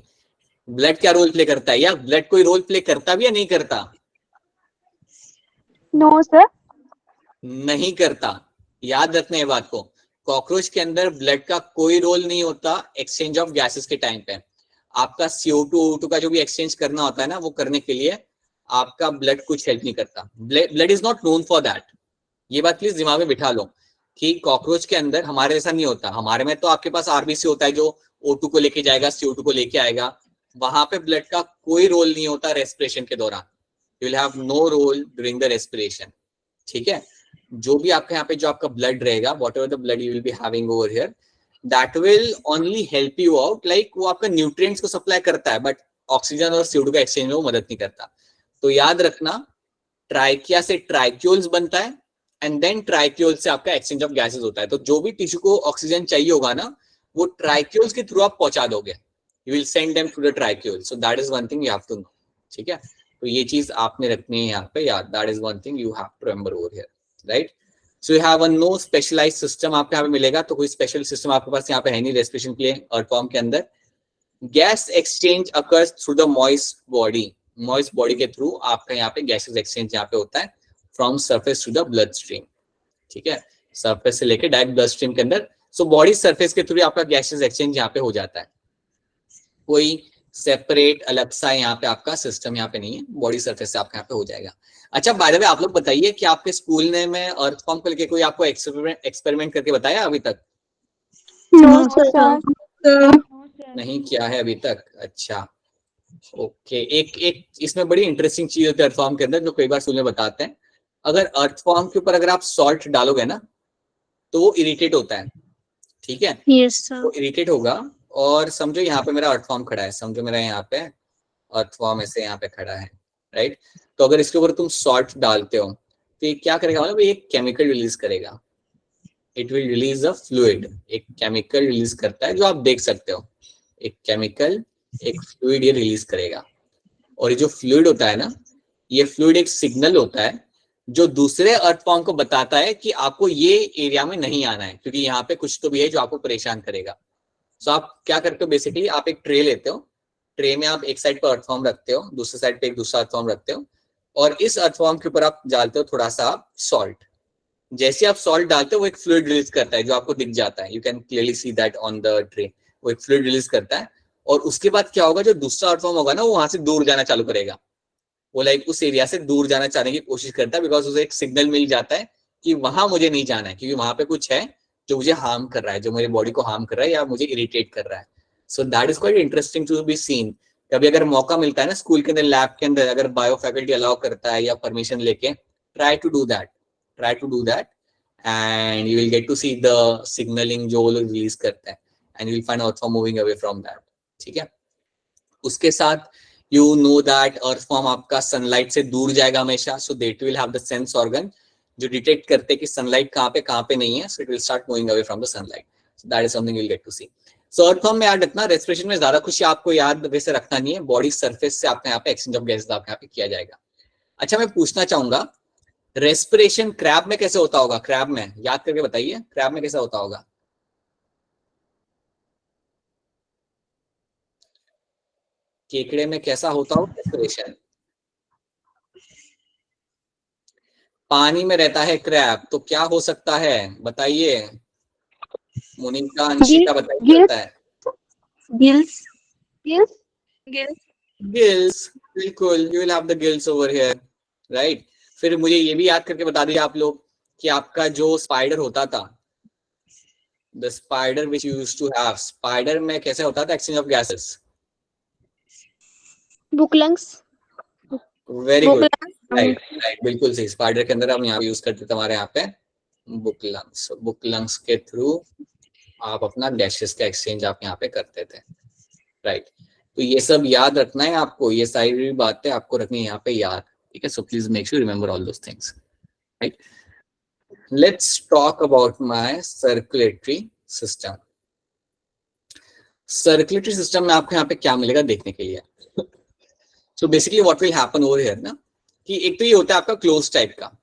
blood क्या रोल प्ले करता है? या ब्लड कोई रोल प्ले करता भी या नहीं करता? नो सर, नहीं करता। याद रखना ये बात को, कॉकरोच के अंदर ब्लड का कोई रोल नहीं होता एक्सचेंज ऑफ गैसेस के टाइम पे। आपका CO2 O2 का जो भी एक्सचेंज करना होता है ना, वो करने के लिए आपका ब्लड कुछ हेल्प नहीं करता। Blood is not known for that. ये बात प्लीज दिमाग में बिठा लो कि कॉकरोच के अंदर हमारे जैसा नहीं होता। हमारे में तो आपके पास RBC होता है जो O2 को लेके जाएगा, CO2 को लेके आएगा। वहां पे ब्लड का कोई रोल नहीं होता रेस्पिरेशन के दौरान। You will have no role during the respiration, ठीक है। जो भी आपके यहाँ पे जो आपका ब्लड रहेगा, what ever the blood you will be having over here, that will only help you out, like वो आपका न्यूट्रिएंट्स को सप्लाई करता है, बट ऑक्सीजन और CO2 का एक्सचेंज में वो मदद नहीं करता। तो याद रखना, ट्राइकिया से ट्राइक्यूल्स बनता है एंड देन ट्राइक्यूल से आपका एक्सचेंज ऑफ गैसेस होता है। तो जो भी टिश्यू को ऑक्सीजन चाहिए होगा ना, वो ट्राइक्यूल्स के थ्रू आप पहुंचा दोगे, you will send them to the tracheole. So that is one thing you have to know, ठीक है। तो ये चीज आपने रखनी है यहाँ पे याद, that is one thing you have to remember over here, right. So you have a no specialized system आपको यहाँ पे मिलेगा। तो कोई स्पेशल सिस्टम आपके पास यहाँ पे है नहीं रेस्पिरेशन के लिए अर्थवॉर्म के अंदर। Gas exchange occurs through the moist body, moist body के थ्रू आपका यहाँ पे गैसेस एक्सचेंज यहाँ पे होता है from surface to the blood stream, ठीक है, सरफेस से लेके डायरेक्ट ब्लड स्ट्रीम के अंदर। सो बॉडी सरफेस के थ्रू आपका गैसेस एक्सचेंज यहाँ पे हो जाता है। कोई सेपरेट अलग सा यहाँ पे आपका सिस्टम यहाँ पे नहीं है, बॉडी सरफेस से आपका यहाँ पे हो जाएगा। अच्छा बाय द वे, आप लोग बताइए कि आपके स्कूल ने में अर्थवॉर्म को लेके कोई आपको एक्सपेरिमेंट करके बताया अभी तक? नहीं किया है अभी तक, अच्छा ओके। एक इसमें बड़ी इंटरेस्टिंग चीज होती है अर्थवॉर्म के अंदर, जो कई बार स्कूल में बताते हैं। अगर अर्थवॉर्म के ऊपर अगर आप सॉल्ट डालोगे ना, तो वो इरिटेट होता है, ठीक है। वो इरिटेट होगा, और समझो यहाँ पे मेरा अर्थवॉर्म खड़ा है, समझो मेरा यहाँ पे अर्थवॉर्म ऐसे यहाँ पे खड़ा है, राइट। तो अगर इसके ऊपर तुम सॉल्ट डालते हो तो ये क्या करेगा, मतलब ये केमिकल रिलीज करेगा, it will release a fluid. एक केमिकल रिलीज करता है जो आप देख सकते हो, एक केमिकल, एक फ्लूइड ये रिलीज करेगा। और ये जो फ्लूइड होता है ना, ये फ्लूइड एक सिग्नल होता है जो दूसरे अर्थ फॉर्म को बताता है कि आपको ये एरिया में नहीं आना है, क्योंकि यहाँ पे कुछ तो भी है जो आपको परेशान करेगा। सो आप क्या करते हो, बेसिकली आप एक ट्रे लेते हो, ट्रे में आप एक साइड पर अर्थ फॉर्म रखते हो, दूसरे साइड पे एक दूसरा अर्थ फॉर्म रखते हो, और इस अर्थ फॉर्म के ऊपर आप डालते हो थोड़ा सा सॉल्ट। जैसे आप सॉल्ट डालते हो वो एक फ्लूइड रिलीज करता है जो आपको दिख जाता है, you can clearly see that on the tray, वो एक फ्लूइड रिलीज करता है। और उसके बाद क्या होगा, जो दूसरा अर्थ फॉर्म होगा ना वो वहां से दूर जाना चालू करेगा, वो लाइक उस एरिया से दूर जाना चाहने की कोशिश करता है, बिकॉज उसे एक सिग्नल मिल जाता है कि वहां मुझे नहीं जाना है, क्योंकि वहां पे कुछ है जो मुझे हार्म कर रहा है, जो मेरी बॉडी को हार्म कर रहा है या मुझे इरिटेट कर रहा है। So that is quite interesting to be seen. कभी अगर मौका मिलता है ना स्कूल के अंदर, लैब के अंदर, अगर बायो फैकल्टी अलाउ करता है या परमिशन लेके, try to do that and you will get to see the signaling जो वो लोग रिलीज करते हैं, and you will find earthworm moving away from that. ठीक है, उसके साथ you know that earthworm आपका सनलाइट से दूर जाएगा हमेशा, so that will have the sense organ जो डिटेक्ट करते हैं कि सनलाइट कहाँ पे नहीं है, so it will start moving away from the sunlight. So that is something you will get to see. So earthworm में याद रखना, रेस्पिरेशन में ज्यादा कुछ आपको याद वैसे रखना नहीं है, बॉडी सरफेस से आपके यहाँ पे एक्सचेंज ऑफ गैसेस आपके यहाँ पे किया जाएगा। अच्छा, मैं पूछना चाहूंगा रेस्पिरेशन क्रैब में कैसे होता होगा? क्रैब में याद करके बताइए, क्रैब में कैसा होता होगा? केकड़े में कैसा होता होगा रेस्पिरेशन? पानी में रहता है क्रैब, तो क्या हो सकता है बताइए, मोनिका, अंशिका बताइए। बताए गिल्स गिल्स गिल्स, बिल्कुल, you will have the gills over here, right. फिर मुझे ये भी याद करके बता दीजिए आप लोग कि आपका जो स्पाइडर होता था, the spider which you used to have, spider में कैसे होता था exchange of gases? Book lungs. Very good, right, बिल्कुल सही। स्पाइडर के अंदर हम यहाँ यूज करते थे हमारे यहाँ पे बुक लंग्स के थ्रू आप अपना गैसेस का एक्सचेंज आप यहाँ पे करते थे, राइट। तो ये सब याद रखना है आपको, ये सारी बातें आपको रखनी है यहाँ पे याद, ठीक है। सो please make sure remember all those things, right. Let's talk about my circulatory system. Circulatory system में आपको यहाँ पे क्या मिलेगा देखने के लिए। So basically what will happen over here ना, कि एक तो ये होता है आपका क्लोज टाइप का।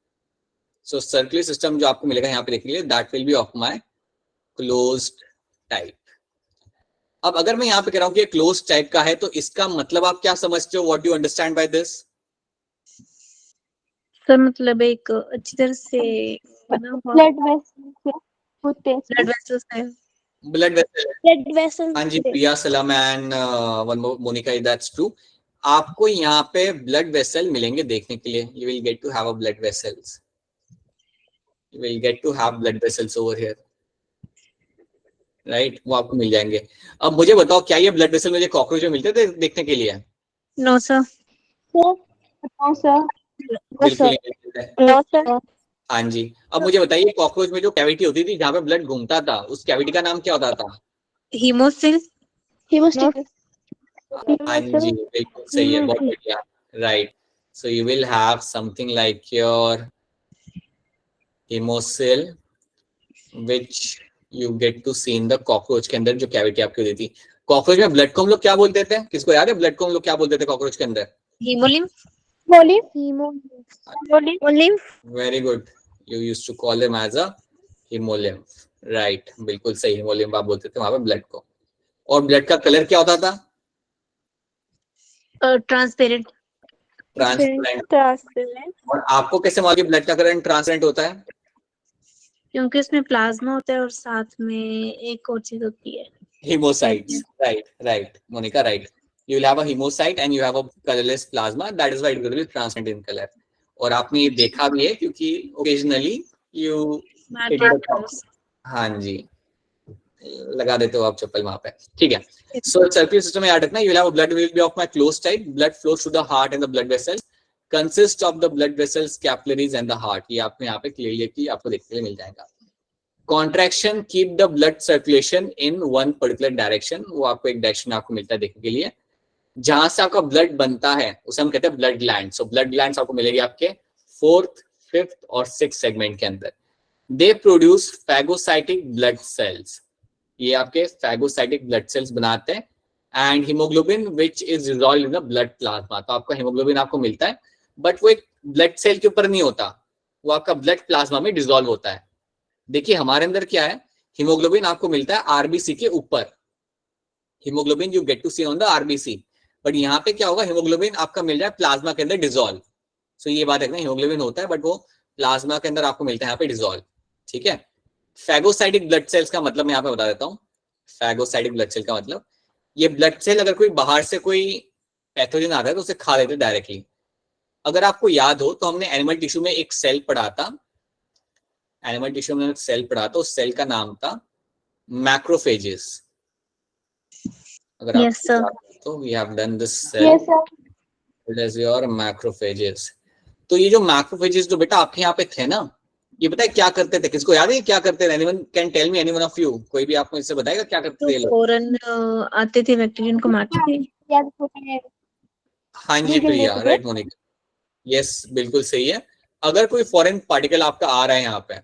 सो सर्कुलर सिस्टम जो आपको मिलेगा यहाँ पे देखने के लिए, that will be of my closed type. अब अगर मैं यहाँ पे कह रहा हूँ कि क्लोज टाइप का है, तो इसका मतलब आप क्या समझते हो? What do you understand by this? Sir मतलब एक अच्छी तरह से बना हुआ ब्लड वेसल होते हैं। ब्लड वेसल्स है। Blood vessel, blood vessel. हाँ जी, प्रिया, सलाम एंड मोनिका, दैट्स ट्रू। आपको यहाँ पे ब्लड वेसल मिलेंगे देखने के लिए, you will get to have a blood vessels, you will get to have blood vessels over here, right, वो आपको मिल जाएंगे। अब मुझे बताओ, क्या ये ब्लड वेसल मुझे कॉकरोच में मिलते थे देखने के लिए? No sir. No sir. बिल्कुल नहीं मिलते थे। No sir. हाँ जी। अब मुझे बताइए, कॉकरोच में जो कैविटी होती थी जहाँ पे ब्लड घूमता था, उस कैविटी का नाम क्या होता था? हीमोसिल। हीमोस्टेसिस। हाँ जी, बिल्कुल सही है, बहुत बढ़िया, right. So you will have something like your hemosil which you get to see in the cockroach के अंदर जो कैविटी आपकी होती थी। कॉकरोच में ब्लड को हम लोग क्या बोलते थे? किसको याद है ब्लड को हम लोग क्या बोलते थे कॉकरोच के अंदर? Hemolymph. Very good, you used to call them as a hemolymph, right, बिल्कुल सही, hemolymph आप बोलते थे वहां पे ब्लड को। और ब्लड का कलर क्या होता था? ट्रांसपेरेंट। ट्रांसपेरेंट। और आपको कैसे मालूम ब्लड का कलर ट्रांसपेरेंट होता है? क्योंकि उसमें प्लाज्मा होता है और साथ में एक और चीज होती है, hemocytes, right, Monica, right. You will have a hemocyte and you have a colorless plasma, that is why it will be transparent in color. और आपने ये देखा भी है क्योंकि occasionally you हाँ जी, लगा देते हो आप चप्पल वहां पे, ठीक है। So circulatory system में याद रखना, you will have a blood will be of my closed type, blood flows through the heart and the blood vessels, consist of the blood vessels, capillaries and the heart. ये आपको यहाँ पे क्लियरली आपको देखने के लिए मिल जाएगा। Contraction keep the blood circulation in one particular direction, वो आपको एक डायरेक्शन आपको मिलता है देखने के लिए। जहां से आपका ब्लड बनता है उसे हम कहते हैं blood gland. So blood glands आपको मिलेगी आपके 4th, 5th और 6th सेगमेंट के अंदर। They produce phagocytic blood cells, ये आपके फैगोसाइटिक ब्लड सेल्स बनाते हैं। And haemoglobin which is dissolved in the blood plasma, तो आपका हीमोग्लोबिन आपको मिलता है, बट वो एक ब्लड सेल के ऊपर नहीं होता, वो आपका ब्लड प्लाज्मा में डिसॉल्व होता है। देखिए हमारे अंदर क्या है, हीमोग्लोबिन आपको मिलता है आरबीसी के ऊपर, hemoglobin you get to see on the RBC, but यहाँ पे क्या होगा, हीमोग्लोबिन आपका मिल रहा है प्लाज्मा के अंदर डिसॉल्व। सो ये बात है ना, हीमोग्लोबिन होता है बट वो प्लाज्मा के अंदर आपको मिलता है यहाँ पे डिसॉल्व। ठीक है, फैगोसाइटिक ब्लड सेल्स का मतलब मैं यहाँ पे बता देता हूँ। फैगोसाइटिक ब्लड सेल का मतलब, ये ब्लड सेल अगर कोई बाहर से कोई पैथोजन आता है तो उसे खा लेते डायरेक्टली। अगर आपको याद हो तो हमने एनिमल टिश्यू में एक सेल पढ़ा था, एनिमल टिश्यू में एक सेल पढ़ा था, उस सेल का नाम था मैक्रोफेजेस। अगर Yes, sir. आप तो we have done this cell, Yes, sir. It is your macrophages. तो ये जो मैक्रोफेजेस जो बेटा आपके यहाँ पे थे ना, ये पता है क्या करते थे, किसको याद है क्या करते थे? Anyone can tell me, anyone of you, कोई भी आपको इससे बताएगा क्या करते थे ये लोग? फौरन आते थे, बैक्टीरियन को मारते थे। याद होता हाँ जी प्रिया, राइट मोनिका, यस बिल्कुल सही है। अगर कोई फॉरेन पार्टिकल आपका आ रहा है यहाँ पे,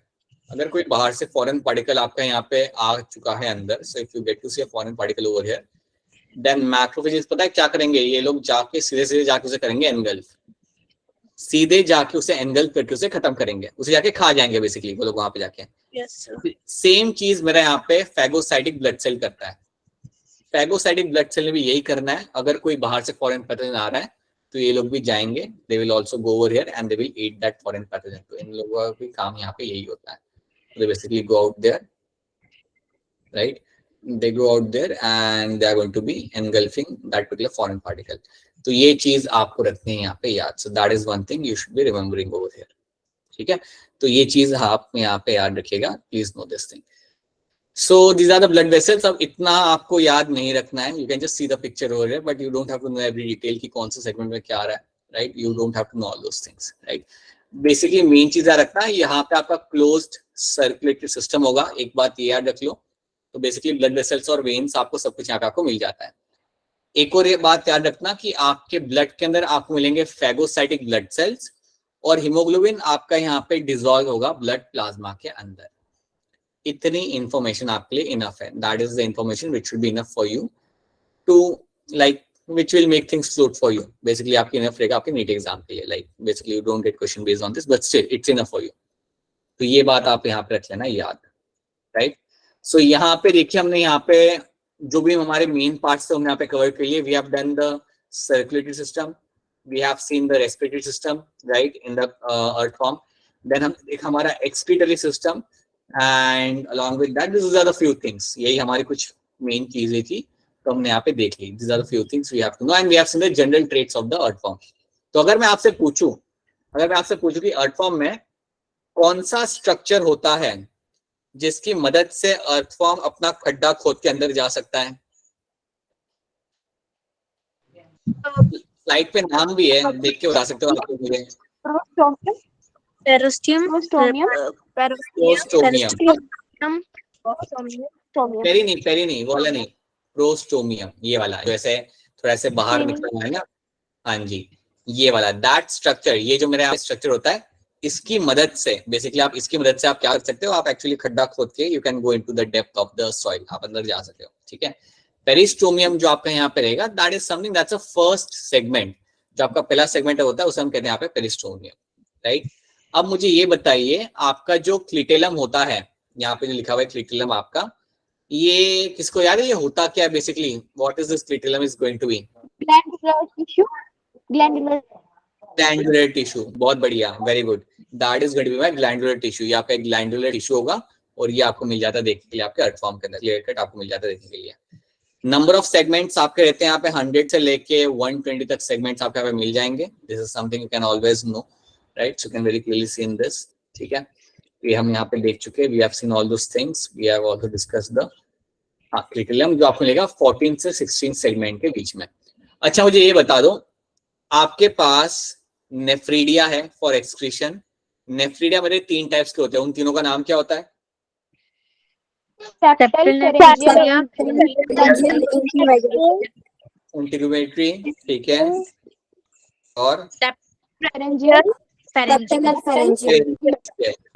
अगर कोई बाहर से फॉरेन पार्टिकल आपका यहाँ पे आ चुका है अंदर, so if you get to see a foreign particle over here, then macrophages पता है क्या करेंगे, ये लोग जाके सीधे सीधे जाके उसे करेंगे एनगल्फ, सीधे जाके उसे एनगल्फ करके उसे खत्म करेंगे, उसे जाके खा जाएंगे बेसिकली वो लोग वहां पे जाके। सेम चीज मेरा यहाँ पे फैगोसाइटिक ब्लड सेल करता है। फैगोसाइटिक ब्लड सेल ने भी यही करना है, अगर कोई बाहर से फॉरेन पैथोजन आ रहा है तो ये लोग भी जाएंगे, they will also go over here and they will eat that foreign pathogen. तो इन लोगों का भी काम यहाँ पे यही होता है, they basically go out there, right? They go out there and they are going to be engulfing that particular foreign particle. तो ये चीज आपको रखनी है यहाँ पे याद। So that is one thing you should be remembering over here. ठीक है, तो ये चीज आप यहाँ पे याद रखिएगा, please know this thing. So these are the blood vessels। अब इतना आपको याद नहीं रखना है, you can just see the picture over here, but you don't have to know every detail कि कौन सा सेगमेंट में क्या आ रहा है, right? You don't have to know all those things, right? Basically main चीज याद रखना है, यहाँ पे आपका क्लोज्ड सर्कुलेटरी सिस्टम होगा, एक बात ये याद रख लो। तो बेसिकली ब्लड वेसल्स और वेन्स आपको सब कुछ यहाँ पे आपको मिल जाता है। एक और ये बात याद रखना कि आपके ब्लड के अंदर आपको मिलेंगे फैगोसाइटिक ब्लड सेल्स, और हीमोग्लोबिन आपका यहाँ पे डिसॉल्व होगा ब्लड प्लाज्मा के अंदर। इतनी इंफॉर्मेशन आपके लिए इनफ है, that is the information which should be enough for you to like which will make things float for you। Basically आपकी enough रहेगा आपके नीट एग्जाम के लिए, like basically you don't get question based on this but still it's enough for you। तो ये बात आप यहाँ पे रख लेना याद, राइट? सो यहाँ पे देखिए हमने यहाँ पे जो भी हमारे मेन पार्ट्स थे हमने यहाँ पे कवर कर लिए। We have done the circulatory system, we have seen the respiratory system, right, in the earthworm. देन हम एक हमारा excretory system and along with that these are the few things। यही हमारी कुछ मेन चीजें थी तो हमने यहाँ पे देख ली। These are the few things we have to know and we have seen the general traits of the earthworm। तो अगर मैं आपसे पूछूं कि earthworm में कौन सा स्ट्रक्चर होता है जिसकी मदद से earthworm अपना खड्डा खोद के अंदर जा सकता है? स्लाइड पे नाम भी है, देख के बता सकते हो आप मुझे। पेरी नहीं, वो वाला नहीं, प्रोस्टोमियम, ये वाला जैसे थोड़ा से बाहर निकला हुआ है ना, हाँ जी ये वाला, दैट स्ट्रक्चर, ये जो मेरा स्ट्रक्चर होता है, इसकी मदद से बेसिकली आप इसकी मदद से आप क्या कर सकते हो, आप एक्चुअली खड्डा खोद के you can go into the depth of the soil, आप अंदर जा सकते हो। ठीक है, पेरिस्टोमियम जो आपका यहाँ पे रहेगा, that is something that's a first segment, जो आपका पहला सेगमेंट होता है उसे हम कहते हैं यहाँ पे पेरिस्टोमियम, राइट? अब मुझे ये बताइए, आपका जो क्लिटेलम होता है, यहाँ पे जो लिखा हुआ है क्लिटेलम आपका, ये किसको याद है, ये होता क्या है basically? What is this clitellum is going to be? Glandular tissue, बहुत बढ़िया, very good, that is going to be my glandular tissue. ये आपका एक ग्लैंडुलर टिश्यू होगा और ये आपको मिल जाता है देखने के लिए आपके अर्थफॉर्म के अंदर, क्लियर कट आपको मिल जाता है देखने के लिए। नंबर ऑफ सेगमेंट्स आपके रहते हैं यहाँ पे 100 से लेके 120 तक सेगमेंट्स आपके यहाँ पे मिल जाएंगे। This is something you can always know, right? So you can very clearly see in this. ठीक है, ये हम यहाँ पे देख चुके हैं, we have seen all those things, we have also discussed the clitellum जो आपको मिलेगा 14 से 16 सेगमेंट के बीच में। अच्छा मुझे ये बता दो, आपके पास नेफ्रीडिया है फॉर एक्सक्रीशन। नेफ्रीडिया मेरे 3 टाइप्स के होते हैं, उन तीनों का नाम क्या होता है? इंटीग्यूमेटरी, ठीक है, और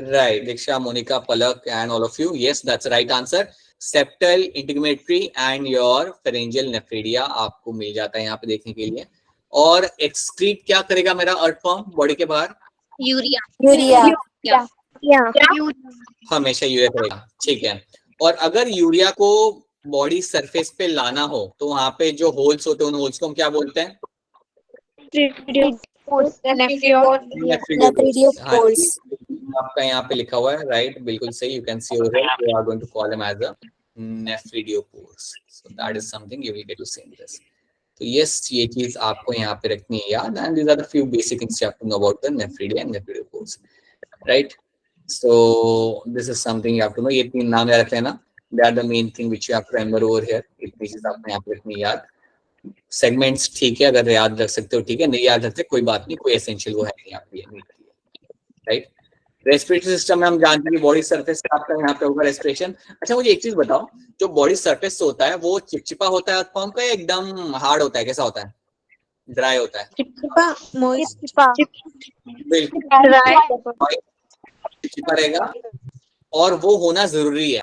right, Diksha, Monika, Palak and all of you, yes that's right answer. Septal, integumentary and your pharyngeal nephridia आपको मिल जाता है यहाँ पे देखने के लिए। और एक्सक्रीट क्या करेगा मेरा अर्थफॉर्म बॉडी के बाहर? यूरिया। हमेशा यूरिया रहेगा, ठीक है। और अगर यूरिया को बॉडी सरफेस पे लाना हो तो वहां पे जो होल्स होते हैं उन होल्स को हम क्या बोलते हैं? नेफ्रिडियोपोर्स। आपका यहाँ पे लिखा हुआ है, राइट, बिल्कुल सही। You can see over here, we are going to call them as a nephridiopores, so that is something you will get to see in this. तो यस, ये चीज आपको यहाँ पे रखनी है याद, and these are the few basic things you have to know about the nephridia and nephridiopores, right. So this is something you have to know. ये तीन नाम याद रख लेना, they are the main thing which you have to remember over here. इतनी चीज आपने यहाँ पे रखनी याद। सेगमेंट्स ठीक है, अगर याद रख सकते हो ठीक है, नहीं याद रखते कोई बात नहीं, कोई एसेंशियल वो है नहीं यहाँ पे, राइट। रेस्पिरेटरी सिस्टम में हम जानते हैं कि बॉडी सरफेस आपका यहाँ पे होगा रेस्पिरेशन। अच्छा मुझे एक चीज बताओ, जो बॉडी सरफेस होता है वो चिपचिपा होता है फॉर्म का, एकदम हार्ड होता है, कैसा होता है? ड्राई होता है? चिपचिपा, मोइस्ट, चिपचिपा रहेगा, और वो होना जरूरी है,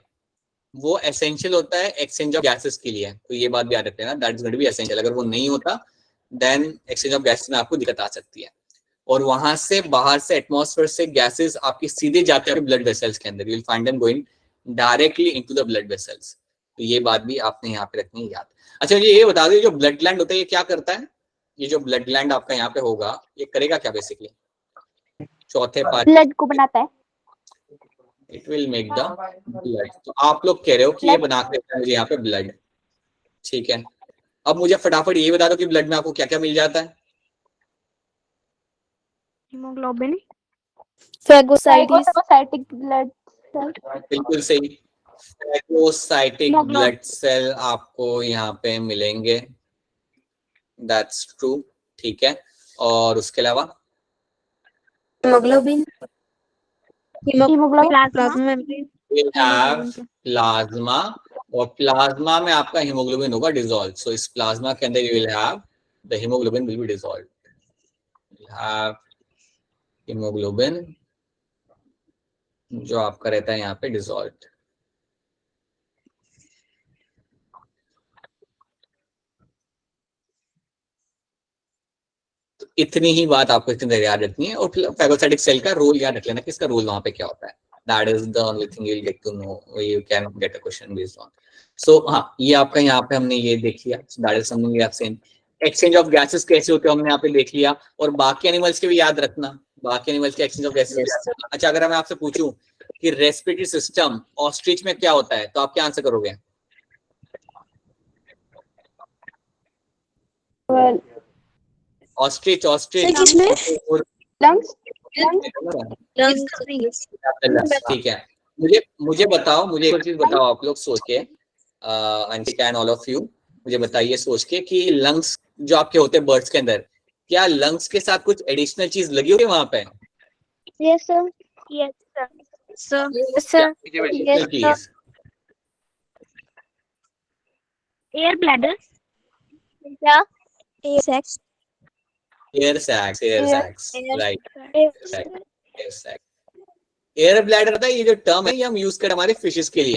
वो एसेंशियल होता है एक्सचेंज ऑफ गैसेस के लिए। तो ये बात भी याद रख लेना, that is going to be essential. अगर वो नहीं होता देन एक्सचेंज ऑफ गैसेस में आपको दिक्कत आ सकती है। और वहां से बाहर से एटमॉस्फेयर से गैसेस आपकी सीधे जाते हैं ब्लड वेसल्स के अंदर, you will find them going directly into the blood vessels. तो ये बात भी आपने यहाँ पे रखनी है याद। अच्छा मुझे ये बता दो, जो ब्लड ग्लैंड होता है ये क्या करता है? ये जो ब्लड ग्लैंड आपका यहाँ पे होगा ये करेगा क्या बेसिकली? चौथे पार्ट ब्लड को बनाता है, it will make the blood. तो आप लोग कह रहे हो कि ये बना के देता है मुझे यहाँ पे ब्लड, ठीक है। अब मुझे फटाफट ये बता दो कि ब्लड में आपको क्या क्या मिल जाता है? हीमोग्लोबिन, फैगोसाइटिक ब्लड सेल, बिल्कुल सही, फैगोसाइटिक ब्लड सेल आपको यहाँ पे मिलेंगे, दैट्स ट्रू, ठीक है। और उसके अलावा हीमोग्लोबिन, we'll have प्लाज्मा, और प्लाज्मा में आपका हीमोग्लोबिन होगा डिसॉल्व। सो इस प्लाज्मा के अंदर you will have the hemoglobin will be dissolved. You have hemoglobin जो आपका रहता है यहाँ पे डिसॉल्व। तो इतनी ही बात आपको इतनी देर याद रखनी है। और फैगोसाइटिक सेल का रोल याद रख लेना, किसका रोल वहां पे क्या होता है। That is the only thing you'll get to know, you can get a question based on. So हाँ, ये आपका यहाँ पे हमने ये देख लिया, so that is something we have seen. Exchange of gases कैसे होते हैं हमने यहाँ पे देख लिया, और बाकी एनिमल्स के भी याद रखना, बाकी एनिमल्स के एक्सचेंज ऑफ गैसेस। अच्छा अगर मैं आपसे पूछूं कि रेस्पिरेटरी सिस्टम ऑस्ट्रिच में क्या होता है तो आप क्या आंसर करोगे? ऑस्ट्रिच लंग्स, ठीक है। मुझे बताओ, मुझे एक चीज बताओ आप लोग सोच के, Anshika and all of you, मुझे बताइए सोच के कि लंग्स जो आपके होते हैं बर्ड्स के अंदर, क्या लंग्स के साथ कुछ एडिशनल चीज लगी होगी वहां पे? यस सर, एयर ब्लैडर, क्या air sacs, right, air bladder होता है। ये जो टर्म है ये हम यूज कर हमारे फिशेस के लिए,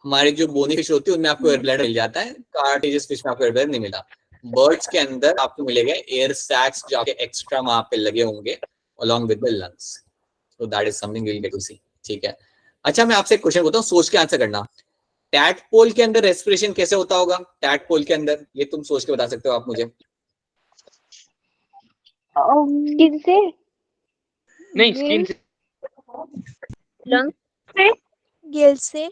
हमारे जो बोनी फिश होती है उनमें आपको एयर ब्लैडर मिल जाता है, कार्टिजेस फिश में आपको एयर ब्लैडर नहीं मिला। बर्ड्स के अंदर आपको मिलेगा एयर सैक्स जो आपके एक्स्ट्रा वहां पे लगे होंगे along with the lungs, so that is something we'll get to see, ठीक है। अच्छा मैं आपसे एक क्वेश्चन पूछता हूँ, सोच के आंसर करना। टैडपोल के अंदर रेस्पिरेशन कैसे होता होगा? टैडपोल के अंदर ये तुम सोच के बता सकते हो आप मुझे? स्किन से नहीं, स्किन से, लंग से, गिल से,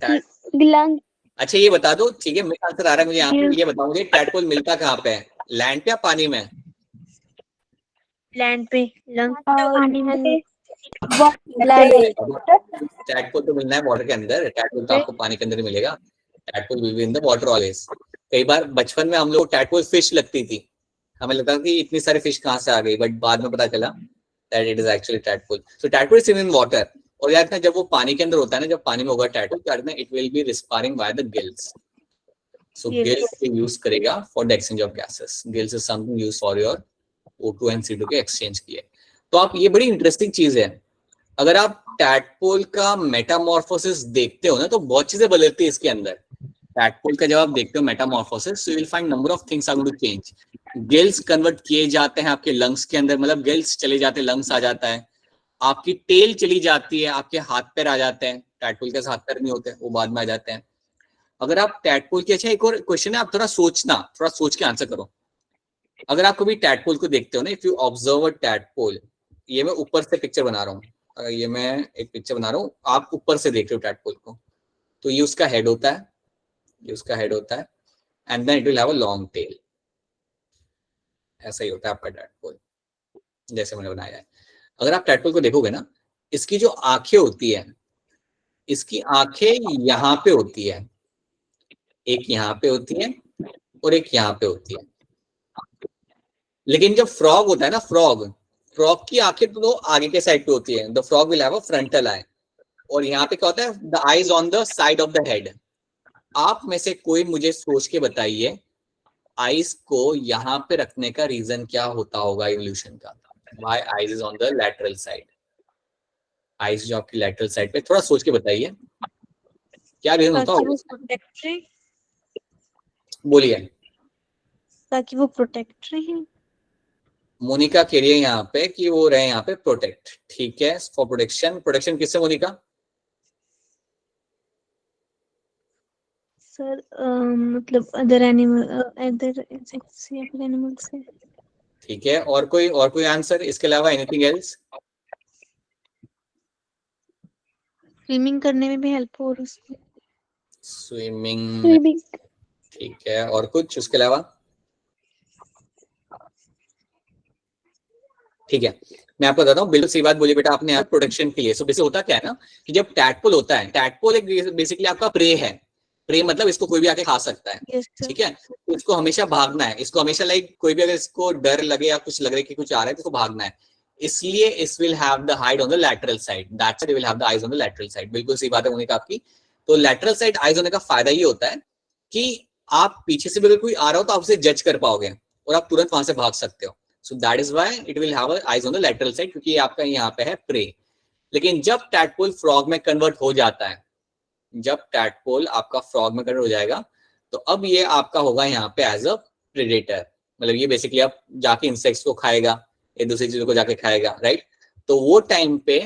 ग्लैंड। अच्छा ये बता दो, ठीक है मेरा आंसर आ रहा है मुझे यहाँ पे, ये बताओ मुझे टैडपोल मिलता कहाँ पे है, लैंड पे या पानी में? लैंड पे, लंग पानी में, टैडपोल तो मिलना है वाटर के अंदर, टैडपोल तो आपको पानी के अंदर ही मिलेगा। Tadpole will be in the water always. कई बार बचपन में हम लोग टैडपोल फिश लगती थी, हमें लगता था कि इतनी सारी फिश कहाँ से आ गई, बट बाद में पता चला that it is actually tadpole. So tadpole is in water, और याद रखना जब वो पानी के अंदर होता है ना, जब पानी में होगा टैडपोल, तो याद रखना it will be respiring by the gills. So gills को यूज करेगा for the exchange of gases. Gills is something used for your O2 and C2 के एक्सचेंज किए। तो आप ये बड़ी इंटरेस्टिंग चीज है, अगर आप टैडपोल का मेटामॉर्फोसिस देखते हो ना तो बहुत चीजें बदलती है इसके अंदर। टैडपोल का जब आप देखते हो metamorphosis, you will find number of things are going to change. Gills convert किए जाते हैं आपके लंग्स के अंदर, मतलब गिल्स चले जाते हैं, लंग्स आ जाता है। आपकी टेल चली जाती है, आपके हाथ पैर आ जाते हैं, टैडपोल के हाथ पैर नहीं होते, वो बाद में आ जाते हैं। अगर आप टैडपोल की, अच्छा एक और क्वेश्चन है, आप थोड़ा सोच के आंसर करो। अगर आप कभी टैडपोल को देखते हो ना, if you observe a tadpole, ये मैं ऊपर से पिक्चर बना रहा हूँ, ये मैं एक पिक्चर बना रहा हूँ, आप ऊपर से देख रहे हो टैडपोल को, तो ये उसका हेड होता है, ये उसका हेड होता है, and then it will have a long tail. ऐसा ही होता है आपका टैडपोल, जैसे मैंने बनाया है। अगर आप टैडपोल को देखोगे ना, इसकी जो आंखें होती है, इसकी आंखें यहाँ पे होती है, एक यहाँ पे होती है और एक यहाँ पे होती है। लेकिन जब फ्रॉग होता है ना, फ्रॉग की आंखें तो आगे के साइड पे होती है, the frog will have a frontal eye, और यहाँ पे क्या होता है, the eyes on the side of the head. आप में से कोई मुझे सोच के बताइए, आईज को यहाँ पे रखने का रीजन क्या होता होगा इवोल्यूशन का? Why eyes is on the lateral side? Eyes जो आपकी लैटरल साइड पे, थोड़ा सोच के बताइए क्या रीजन होता ताकि वो होगा? प्रोटेक्ट रहे, बोलिए। ताकि वो प्रोटेक्ट रहे। मोनिका कह रही है यहाँ पे कि वो रहे यहाँ पे प्रोटेक्ट, ठीक है, फॉर प्रोटेक्शन। प्रोटेक्शन किससे मोनिका? सर मतलब अदर एनिमल, अदर इंसेक्ट्स या फिर एनिमल से। ठीक है, और कोई आंसर इसके अलावा, एनीथिंग एल्स? स्विमिंग करने में भी हेल्प हो रही उसको। स्विमिंग, ठीक है, और कुछ उसके अलावा? ठीक है, मैं आपको बताता हूँ, बिल्कुल सही बात बोली बेटा आपने यहाँ प्रोटेक्शन के लिए। सो बेसिक होता क्या है ना, कि जब टैडपोल होता है, टैडपोल एक बेसिकली आपका प्रे है। प्रे मतलब इसको कोई भी आके खा सकता है, यस सर। ठीक है, तो इसको हमेशा भागना है, इसको हमेशा लाइक कोई भी अगर इसको डर लगे या कुछ लग रहा है कि कुछ आ रहा है तो इसको भागना है, इसलिए इस will have the hide on the lateral side, that's why will have the eyes on the lateral side. बिल्कुल सही बात है मोनिका आपकी। तो लैटरल साइड आईज होने का फायदा ये होता है कि आप पीछे से भी अगर कोई आ रहा हो तो आप उसे जज कर पाओगे और आप तुरंत वहां से भाग सकते हो। So that is why it will have eyes on the lateral side, क्योंकि ये आपका यहाँ पे है प्रे। लेकिन जब टैडपोल फ्रॉग में कन्वर्ट हो जाता है, जब टैडपोल आपका फ्रॉग में कन्वर्ट हो जाएगा, तो अब ये आपका होगा यहाँ पे एज अ प्रेडेटर, मतलब ये बेसिकली आप जाके इंसेक्ट्स को खाएगा, एक दूसरी चीजों को जाके खाएगा, राइट। तो वो टाइम पे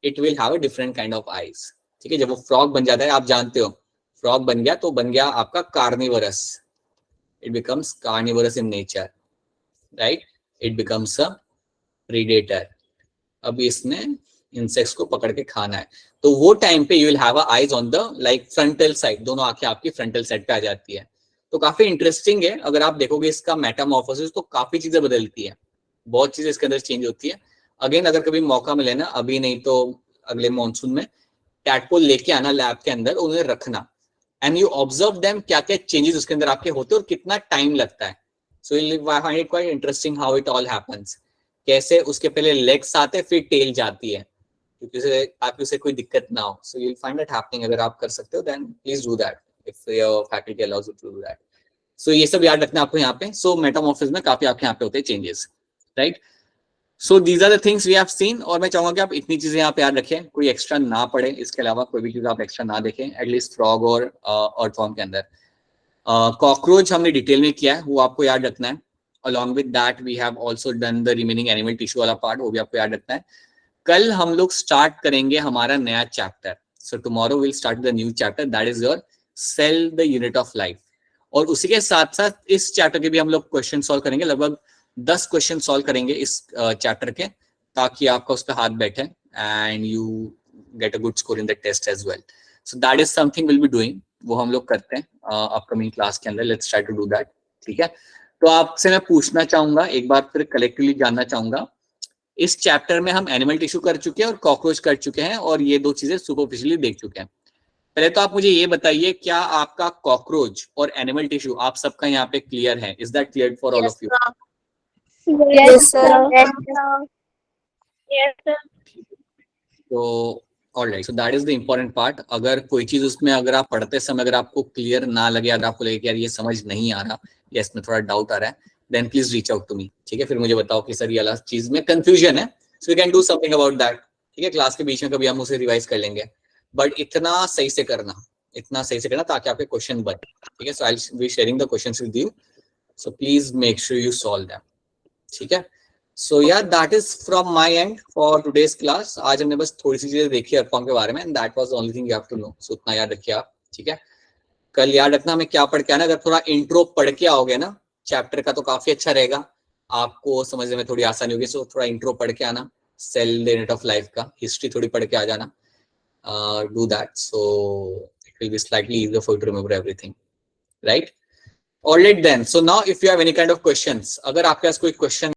it will have a different kind of eyes, ठीक है। जब वो फ्रॉग बन जाता है, आप जानते हो फ्रॉग बन गया तो बन गया आपका carnivorous, it becomes carnivorous in nature, right, it becomes a predator. अब इसने इंसेक्ट्स को पकड़ के खाना है, तो वो टाइम पे you will have eyes on the like frontal side, दोनों आंखें आपकी फ्रंटल साइड पे आ जाती है। तो काफी इंटरेस्टिंग है, अगर आप देखोगे इसका मेटामॉर्फोसिस तो काफी चीजें बदलती है, बहुत चीजें इसके अंदर चेंज होती है। अगेन अगर कभी मौका मिले ना, अभी नहीं तो अगले मानसून में, टैडपोल लेके आना लैब के अंदर, उन्हें रखना, एंड यू ऑब्जर्व देम क्या क्या चेंजेस उसके अंदर आपके होते हैं और कितना टाइम लगता है। So you find it quite interesting how it all happens, कैसे उसके पहले लेग्स आते हैं फिर टेल जाती है, क्योंकि उसे ताकि उसे कोई दिक्कत ना हो। So you will find that happening, अगर आप कर सकते हो then please do that if your faculty allows you to do that. So ये सब याद रखना आपको यहाँ पे। सो मेटामॉर्फोसिस में काफी आपके यहाँ पे होते हैं changes, right. So these are the things we have seen, और मैं चाहूंगा कि आप इतनी चीजें यहाँ पे याद रखें, कोई एक्स्ट्रा ना पढ़े, इसके अलावा कोई भी चीज आप एक्स्ट्रा ना देखें, एटलीस्ट फ्रॉग और अर्थवॉर्म के अंदर। कॉकरोच हमने डिटेल में किया है, वो आपको याद रखना है। Along with that we have also done the remaining animal tissue वाला पार्ट, वो भी आपको याद रखना है। कल हम लोग स्टार्ट करेंगे हमारा नया chapter, so tomorrow will start the new chapter, that is your cell the unit of life. और उसी के साथ साथ इस चैप्टर के भी हम लोग क्वेश्चन सॉल्व करेंगे, लगभग 10 क्वेश्चन सॉल्व करेंगे इस चैप्टर के, ताकि आपका उस पर हाथ बैठे and you get a good score in the test as well. So that is something will be doing, वो हम लोग करते हैं अपकमिंग क्लास के अंदर, let's try to do that, ठीक है। तो आपसे मैं पूछना चाहूंगा, एक बार फिर कलेक्टिवली जानना चाहूंगा, इस चैप्टर में हम एनिमल टिश्यू कर चुके हैं और कॉकरोच कर चुके हैं, और ये दो चीजें सुपरफिशियली देख चुके हैं। पहले तो आप मुझे ये बताइए, क्या आपका कॉकरोच और एनिमल टिश्यू आप सबका यहाँ पे क्लियर है? Is that clear for all of you? Yes, sir. Yes sir. तो alright, so that is the important part. अगर कोई चीज उसमें अगर आप पढ़ते समय अगर आपको क्लियर ना लगे, अगर आपको लगे कि यार ये समझ नहीं आ रहा या इसमें थोड़ा डाउट आ रहा है, then please reach out to me, ठीक है। फिर मुझे बताओ कि सर ये वाला चीज में कंफ्यूजन है, so we can do something about that, ठीक है। क्लास के बीच में कभी हम उसे रिवाइज कर लेंगे, बट इतना सही से करना, इतना सही से करना ताकि आपके क्वेश्चन बने, ठीक है। So I will be sharing the questions with you, so please make sure you solve them, ठीक है। So yeah, that is from my end for today's class. आज हमने बस थोड़ी सी चीजें देखी अर्थ फॉर्म के बारे में, and that was the only thing you have to know. So उतना याद रखिए आप, ठीक है। कल याद रखना हमें क्या पढ़ के आना, अगर थोड़ा इंट्रो पढ़ के आओगे ना चैप्टर का तो काफी अच्छा रहेगा, आपको समझने में थोड़ी आसानी होगी। सो थोड़ा इंट्रो पढ़ के आना, cell the unit of life का हिस्ट्री थोड़ी पढ़ के आ जाना, do that, so it will be slightly easier for you to remember everything, right? Alright then, so now if you have any kind of questions, अगर आपके पास कोई क्वेश्चन